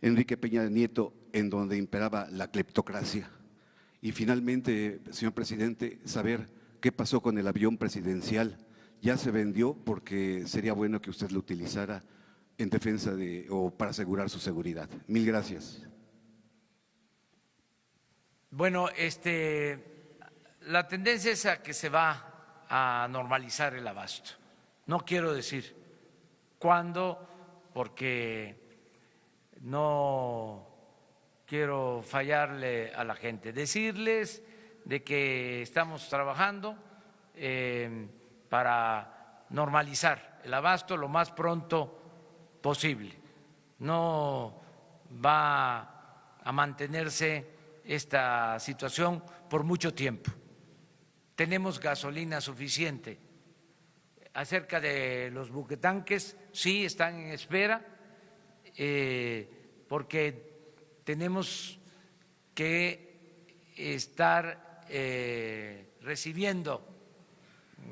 Speaker 13: Enrique Peña Nieto, en donde imperaba la cleptocracia? Y finalmente, señor presidente, saber qué pasó con el avión presidencial. ¿Ya se vendió? Porque sería bueno que usted lo utilizara en defensa o para asegurar su seguridad. Mil gracias.
Speaker 1: Bueno, la tendencia es a que se va a normalizar el abasto. No quiero decir cuándo, porque no quiero fallarle a la gente. Decirles de que estamos trabajando para normalizar el abasto lo más pronto posible. No va a mantenerse esta situación por mucho tiempo. Tenemos gasolina suficiente. Acerca de los buquetanques, sí están en espera, porque tenemos que estar recibiendo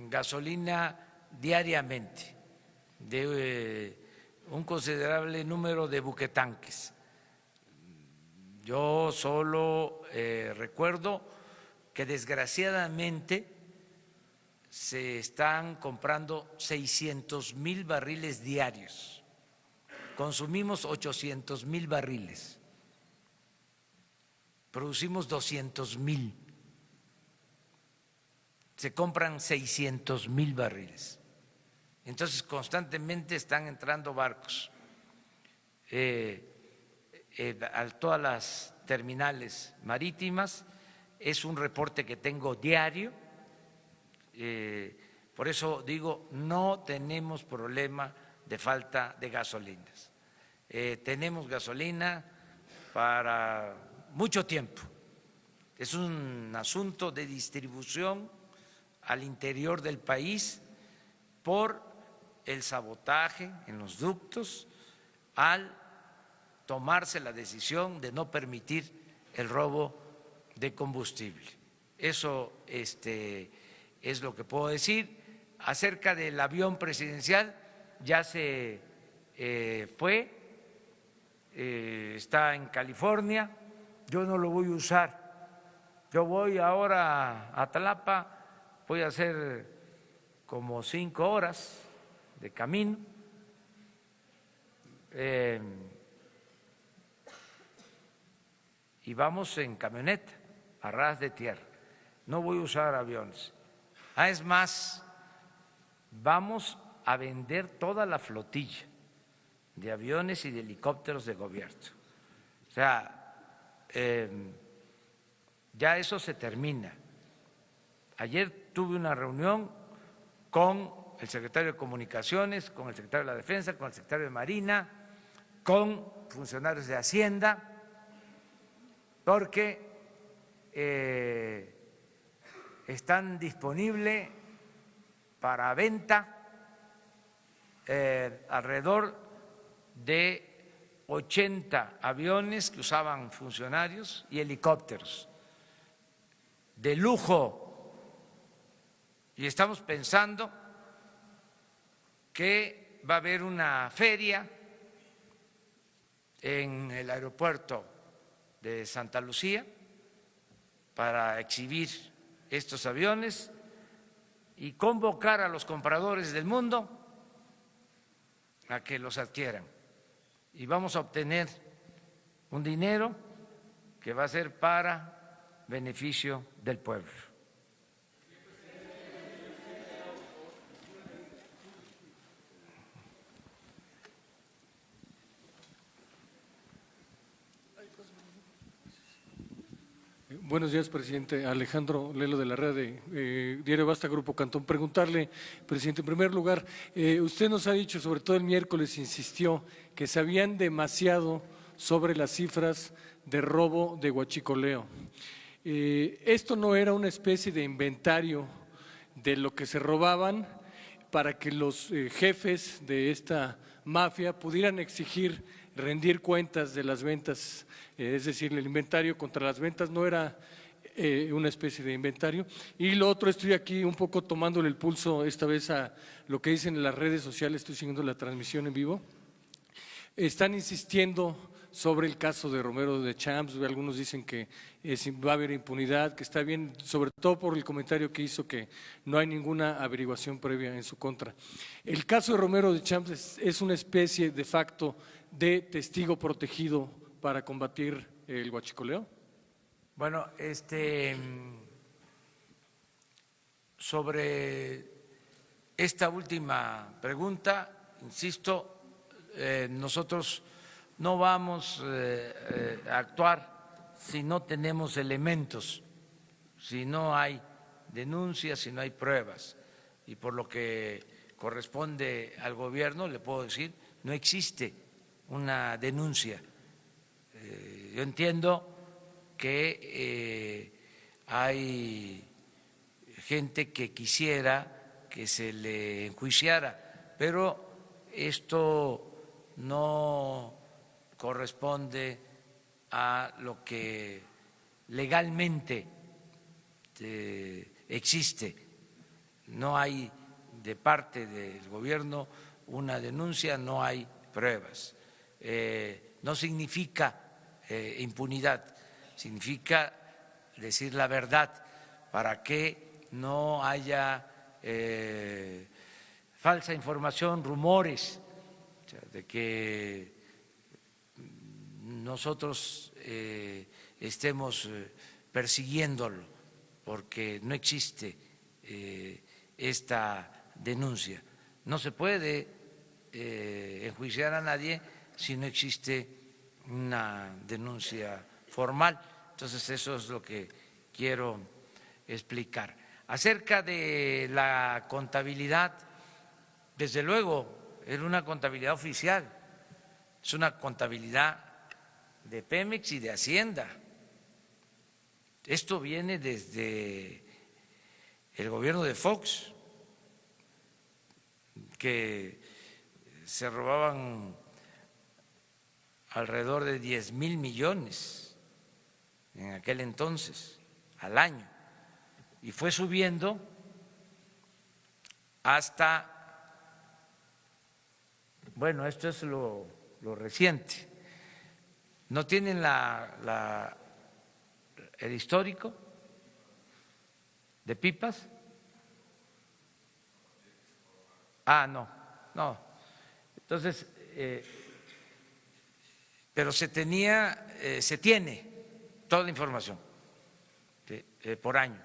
Speaker 1: gasolina diariamente de un considerable número de buquetanques. Yo solo recuerdo que desgraciadamente se están comprando 600,000 barriles diarios. Consumimos 800,000 barriles. Producimos 200,000. Se compran 600,000 barriles. Entonces, constantemente están entrando barcos a todas las terminales marítimas. Es un reporte que tengo diario. Por eso digo, no tenemos problema de falta de gasolinas. Tenemos gasolina para mucho tiempo. Es un asunto de distribución al interior del país por el sabotaje en los ductos al tomarse la decisión de no permitir el robo de combustible. Eso es lo que puedo decir. Acerca del avión presidencial, ya se fue, está en California. Yo no lo voy a usar. Yo voy ahora a Tlapa, voy a hacer como 5 horas de camino. Y vamos en camioneta, a ras de tierra. No voy a usar aviones. Es más, vamos a vender toda la flotilla de aviones y de helicópteros de gobierno. O sea, ya eso se termina. Ayer tuve una reunión con el secretario de Comunicaciones, con el secretario de la Defensa, con el secretario de Marina, con funcionarios de Hacienda, porque están disponibles para venta alrededor de 80 aviones que usaban funcionarios y helicópteros de lujo. Y estamos pensando que va a haber una feria en el aeropuerto de Santa Lucía para exhibir estos aviones y convocar a los compradores del mundo a que los adquieran. Y vamos a obtener un dinero que va a ser para beneficio del pueblo.
Speaker 14: Buenos días, presidente. Alejandro Lelo de la red de Diario Basta, Grupo Cantón. Preguntarle, presidente, en primer lugar, usted nos ha dicho, sobre todo el miércoles, insistió que sabían demasiado sobre las cifras de robo de huachicoleo. Esto no era una especie de inventario de lo que se robaban para que los jefes de esta mafia pudieran exigir rendir cuentas de las ventas, es decir, el inventario contra las ventas no era una especie de inventario. Y lo otro, estoy aquí un poco tomándole el pulso esta vez a lo que dicen en las redes sociales, estoy siguiendo la transmisión en vivo. Están insistiendo sobre el caso de Romero de Champs, algunos dicen que va a haber impunidad, que está bien, sobre todo por el comentario que hizo que no hay ninguna averiguación previa en su contra. El caso de Romero de Champs es una especie de facto de testigo protegido para combatir el huachicoleo.
Speaker 1: Bueno, sobre esta última pregunta, insisto, nosotros no vamos a actuar si no tenemos elementos, si no hay denuncias, si no hay pruebas. Y por lo que corresponde al gobierno, le puedo decir, no existe una denuncia. Yo entiendo que hay gente que quisiera que se le enjuiciara, pero esto no corresponde a lo que legalmente existe. No hay de parte del gobierno una denuncia, no hay pruebas. No significa impunidad, significa decir la verdad para que no haya falsa información, rumores, o sea, de que nosotros estemos persiguiéndolo, porque no existe esta denuncia. No se puede enjuiciar a nadie si no existe una denuncia formal. Entonces, eso es lo que quiero explicar. Acerca de la contabilidad, desde luego, era una contabilidad oficial, es una contabilidad de Pemex y de Hacienda. Esto viene desde el gobierno de Fox, que se robaban alrededor de 10,000 millones en aquel entonces, al año, y fue subiendo hasta, bueno, esto es lo reciente. ¿No tienen el histórico de pipas? Ah, no. Entonces, pero se tiene toda la información por año.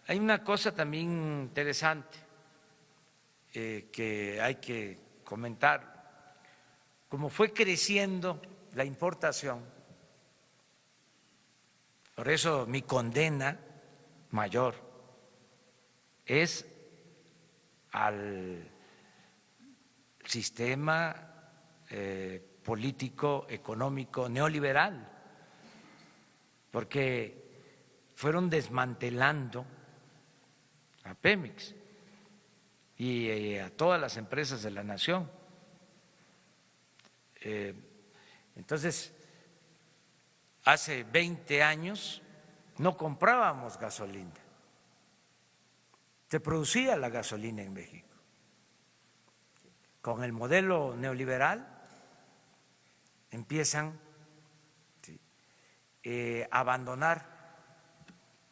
Speaker 1: Hay una cosa también interesante que hay que comentar. Como fue creciendo la importación, por eso mi condena mayor es al sistema político, económico, neoliberal, porque fueron desmantelando a Pemex y a todas las empresas de la nación. Entonces, hace 20 años no comprábamos gasolina, se producía la gasolina en México. Con el modelo neoliberal empiezan a abandonar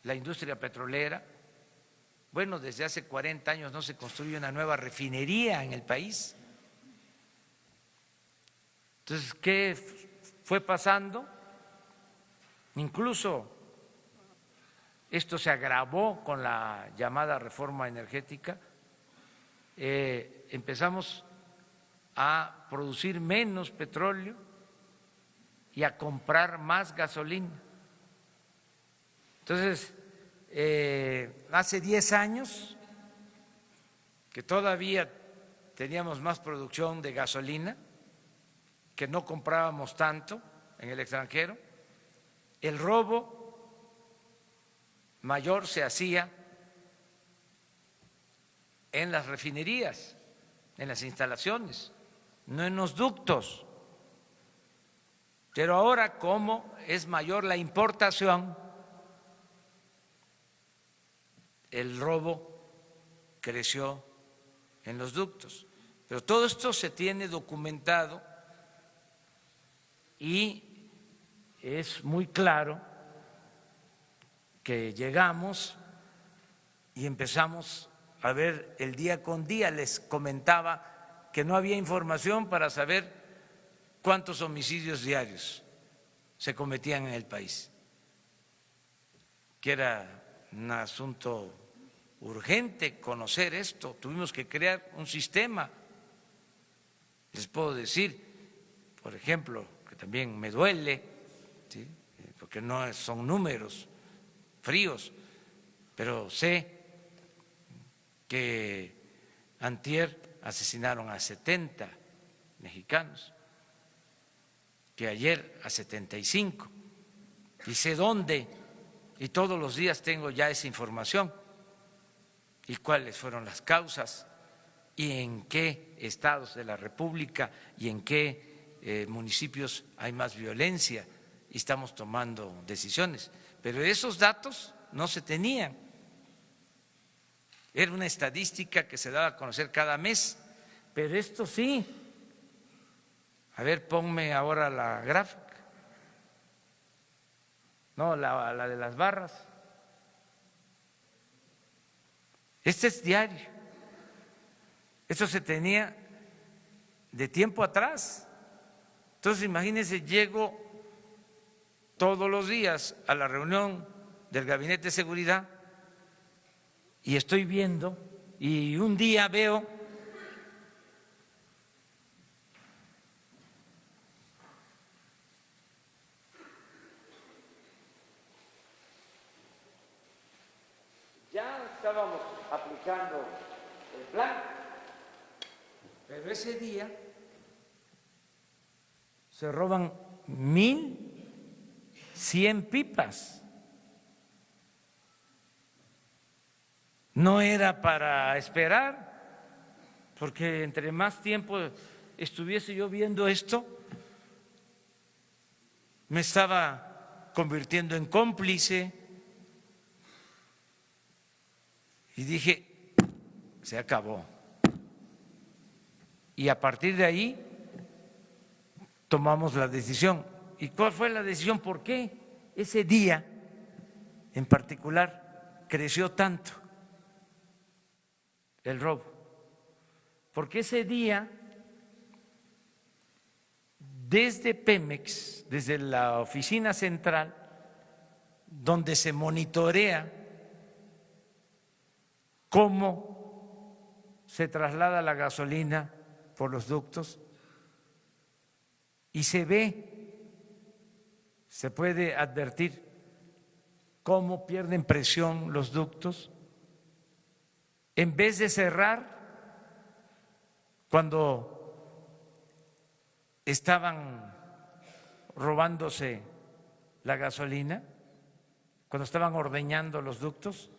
Speaker 1: la industria petrolera. Bueno, desde hace 40 años no se construye una nueva refinería en el país. Entonces, ¿qué fue pasando? Incluso esto se agravó con la llamada reforma energética. Empezamos a producir menos petróleo y a comprar más gasolina. Entonces, hace 10 años que todavía teníamos más producción de gasolina, que no comprábamos tanto en el extranjero, el robo mayor se hacía en las refinerías, en las instalaciones, no en los ductos. Pero ahora, como es mayor la importación, el robo creció en los ductos. Pero todo esto se tiene documentado y es muy claro que llegamos y empezamos a ver el día con día. Les comentaba que no había información para saber cuántos homicidios diarios se cometían en el país, que era un asunto urgente conocer esto. Tuvimos que crear un sistema. Les puedo decir, por ejemplo, que también me duele, ¿sí?, porque no son números fríos, pero sé que antier asesinaron a 70 mexicanos, que ayer a 75, y sé dónde, y todos los días tengo ya esa información, y cuáles fueron las causas, y en qué estados de la República y en qué municipios hay más violencia, y estamos tomando decisiones. Pero esos datos no se tenían. Era una estadística que se daba a conocer cada mes, pero esto sí. A ver, ponme ahora la gráfica. No, la de las barras. Este es diario. Esto se tenía de tiempo atrás. Entonces, imagínense, llego todos los días a la reunión del Gabinete de Seguridad y estoy viendo, y un día veo ya estábamos aplicando el plan, pero ese día se roban 1,100 pipas. No era para esperar, porque entre más tiempo estuviese yo viendo esto, me estaba convirtiendo en cómplice. Y dije, se acabó. Y a partir de ahí tomamos la decisión. ¿Y cuál fue la decisión? ¿Por qué ese día en particular creció tanto el robo? Porque ese día, desde Pemex, desde la oficina central, donde se monitorea cómo se traslada la gasolina por los ductos, y se ve, se puede advertir cómo pierden presión los ductos, en vez de cerrar cuando estaban robándose la gasolina, cuando estaban ordeñando los ductos,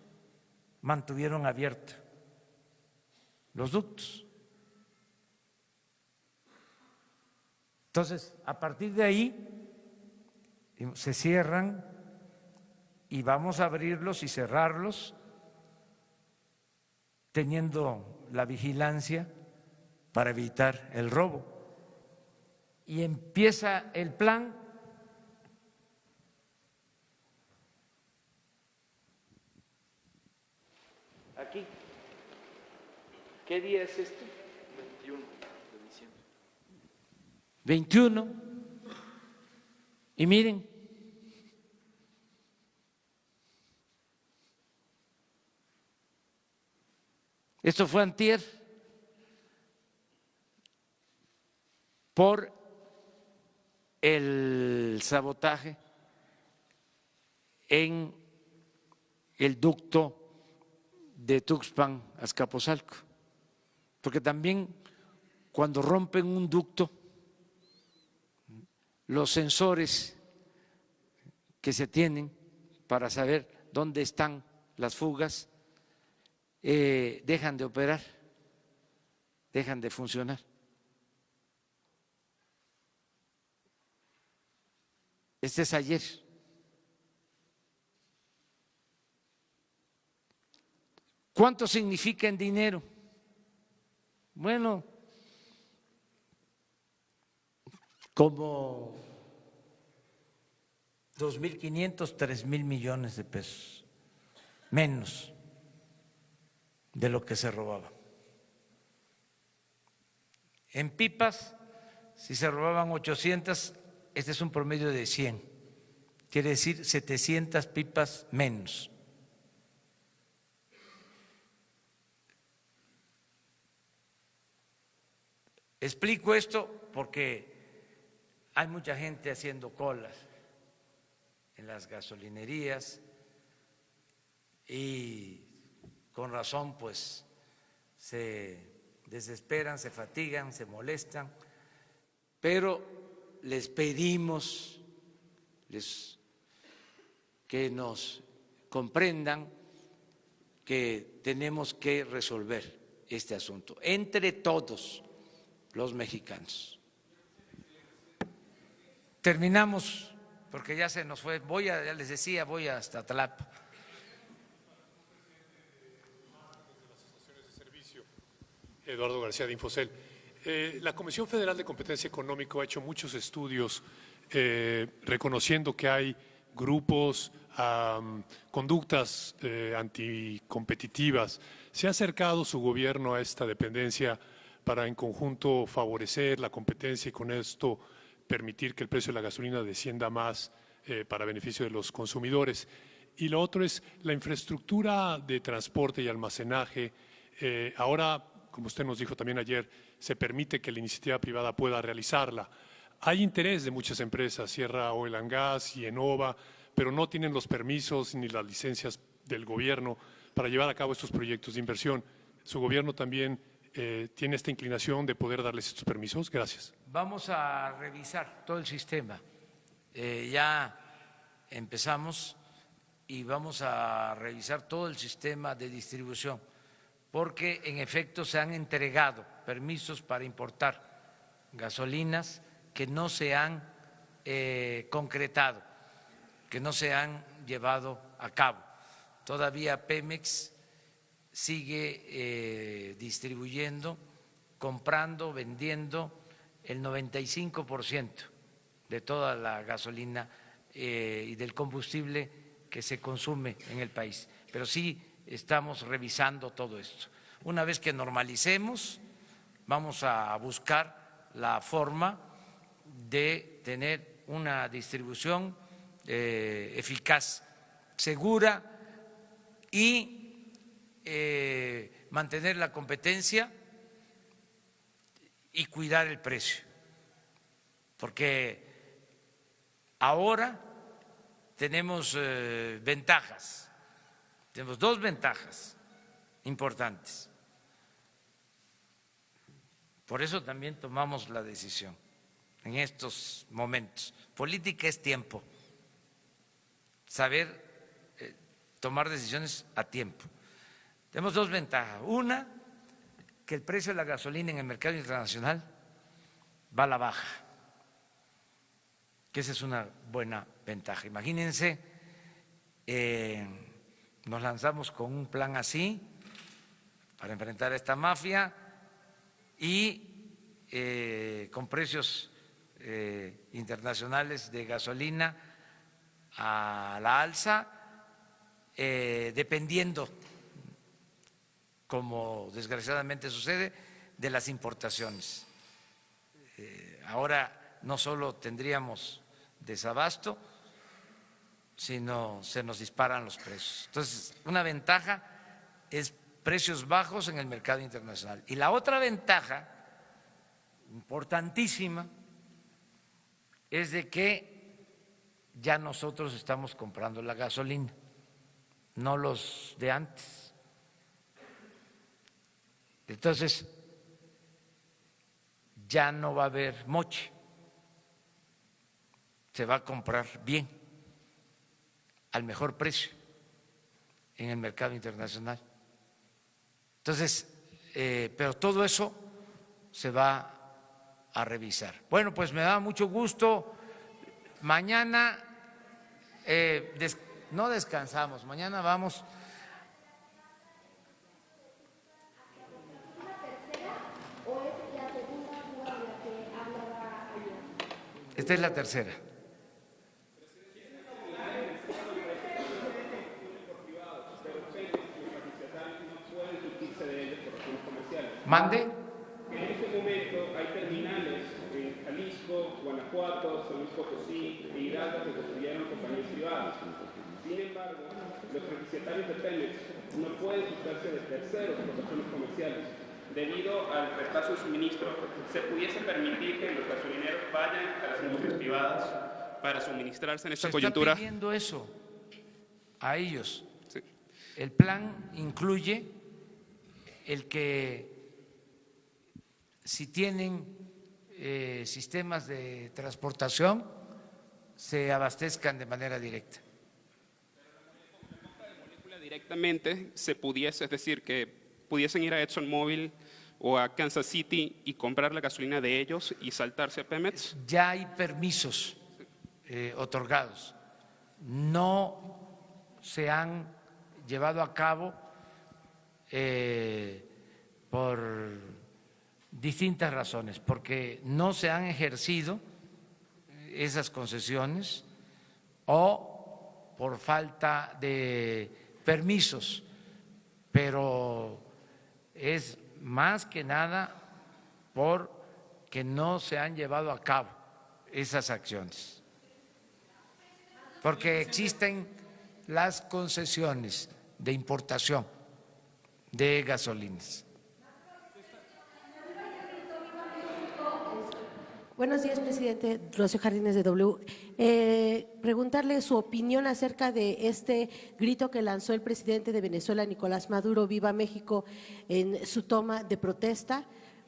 Speaker 1: mantuvieron abiertos los ductos. Entonces, a partir de ahí se cierran y vamos a abrirlos y cerrarlos, teniendo la vigilancia para evitar el robo. Y empieza el plan. Aquí. ¿Qué día es este?
Speaker 9: 21 de diciembre.
Speaker 1: 21. Y miren, esto fue antier, por el sabotaje en el ducto de Tuxpan a Azcapotzalco, porque también cuando rompen un ducto, los sensores que se tienen para saber dónde están las fugas dejan de operar, dejan de funcionar. Este es ayer. ¿Cuánto significa en dinero? Bueno, como 2.500, 3.000 millones de pesos, menos de lo que se robaba. En pipas, si se robaban 800, este es un promedio de 100, quiere decir 700 pipas menos. Explico esto porque hay mucha gente haciendo colas en las gasolinerías y con razón pues se desesperan, se fatigan, se molestan, pero les pedimos que nos comprendan que tenemos que resolver este asunto entre todos los mexicanos. Terminamos porque ya se nos fue. Ya les decía, voy hasta Tlapa.
Speaker 15: Eduardo García de Infocel. La Comisión Federal de Competencia Económica ha hecho muchos estudios reconociendo que hay grupos, conductas anticompetitivas. ¿Se ha acercado su gobierno a esta dependencia para en conjunto favorecer la competencia y con esto permitir que el precio de la gasolina descienda más para beneficio de los consumidores? Y lo otro es la infraestructura de transporte y almacenaje. Ahora, como usted nos dijo también ayer, se permite que la iniciativa privada pueda realizarla. Hay interés de muchas empresas, Sierra Oil and Gas y Enova, pero no tienen los permisos ni las licencias del gobierno para llevar a cabo estos proyectos de inversión. ¿Su gobierno también tiene esta inclinación de poder darles estos permisos? Gracias.
Speaker 1: Vamos a revisar todo el sistema. Ya empezamos y vamos a revisar todo el sistema de distribución, porque en efecto se han entregado permisos para importar gasolinas que no se han concretado, que no se han llevado a cabo. Todavía Pemex sigue distribuyendo, comprando, vendiendo el 95% de toda la gasolina y del combustible que se consume en el país. Pero sí estamos revisando todo esto. Una vez que normalicemos, vamos a buscar la forma de tener una distribución eficaz, segura y mantener la competencia y cuidar el precio, porque ahora tenemos ventajas, tenemos dos ventajas importantes. Por eso también tomamos la decisión en estos momentos. Política es tiempo, saber tomar decisiones a tiempo. Tenemos dos ventajas. Una, que el precio de la gasolina en el mercado internacional va a la baja, que esa es una buena ventaja. Imagínense, nos lanzamos con un plan así para enfrentar a esta mafia y con precios internacionales de gasolina a la alza, dependiendo, como desgraciadamente sucede, de las importaciones. Ahora no solo tendríamos desabasto, sino se nos disparan los precios. Entonces, una ventaja es precios bajos en el mercado internacional. Y la otra ventaja, importantísima, es de que ya nosotros estamos comprando la gasolina, no los de antes. Entonces, ya no va a haber moche, se va a comprar bien, al mejor precio en el mercado internacional. Entonces, pero todo eso se va a revisar. Bueno, pues me da mucho gusto mañana no descansamos, mañana vamos. Esta es la tercera. ¿Mande?
Speaker 16: En este momento hay terminales en Jalisco, Guanajuato, San Luis Potosí e Hidalgo que construyeron compañías privadas. Sin embargo, los refrigerios de Pemex no pueden usarse de terceros por razones comerciales. Debido al retraso de suministro, se pudiese permitir que los gasolineros vayan a las industrias privadas para suministrarse en esta coyuntura.
Speaker 1: Se está pidiendo eso a ellos. Sí. El plan incluye el que si tienen sistemas de transportación se abastezcan de manera directa.
Speaker 16: Directamente se pudiese, es decir, que pudiesen ir a ExxonMobil o a Kansas City y comprar la gasolina de ellos y saltarse a Pemex.
Speaker 1: Ya hay permisos otorgados. No se han llevado a cabo por distintas razones, porque no se han ejercido esas concesiones o por falta de permisos, pero es más que nada porque no se han llevado a cabo esas acciones, porque existen las concesiones de importación de gasolinas.
Speaker 17: Buenos días, presidente. Rocío Jardines de W. Preguntarle su opinión acerca de este grito que lanzó el presidente de Venezuela, Nicolás Maduro, Viva México, en su toma de protesta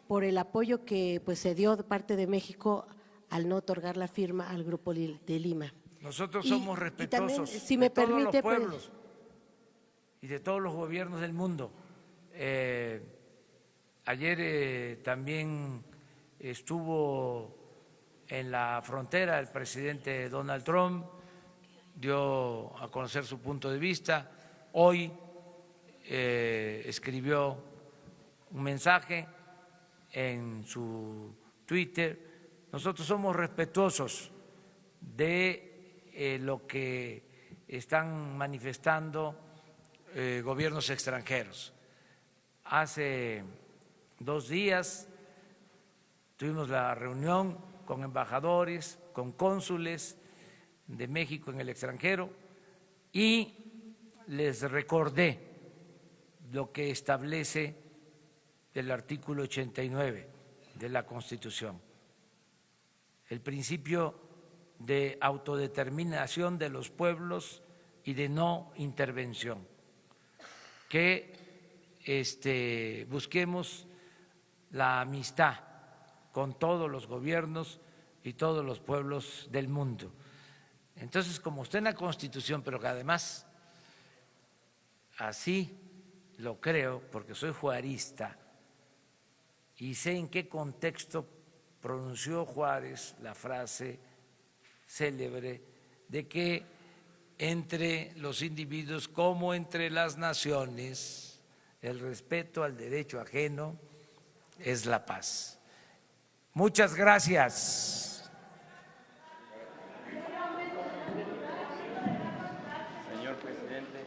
Speaker 17: por el apoyo que pues se dio de parte de México al no otorgar la firma al Grupo de Lima.
Speaker 1: Nosotros somos respetuosos
Speaker 17: también, si me permite,
Speaker 1: de todos los pueblos y de todos los gobiernos del mundo. Ayer también estuvo en la frontera el presidente Donald Trump, dio a conocer su punto de vista. Hoy escribió un mensaje en su Twitter. Nosotros somos respetuosos de lo que están manifestando gobiernos extranjeros. Hace 2 días tuvimos la reunión con embajadores, con cónsules de México en el extranjero y les recordé lo que establece el artículo 89 de la Constitución, el principio de autodeterminación de los pueblos y de no intervención, que busquemos la amistad con todos los gobiernos y todos los pueblos del mundo. Entonces, como está en la Constitución, pero que además así lo creo, porque soy juarista y sé en qué contexto pronunció Juárez la frase célebre de que entre los individuos como entre las naciones el respeto al derecho ajeno es la paz. Muchas gracias.
Speaker 18: Señor presidente.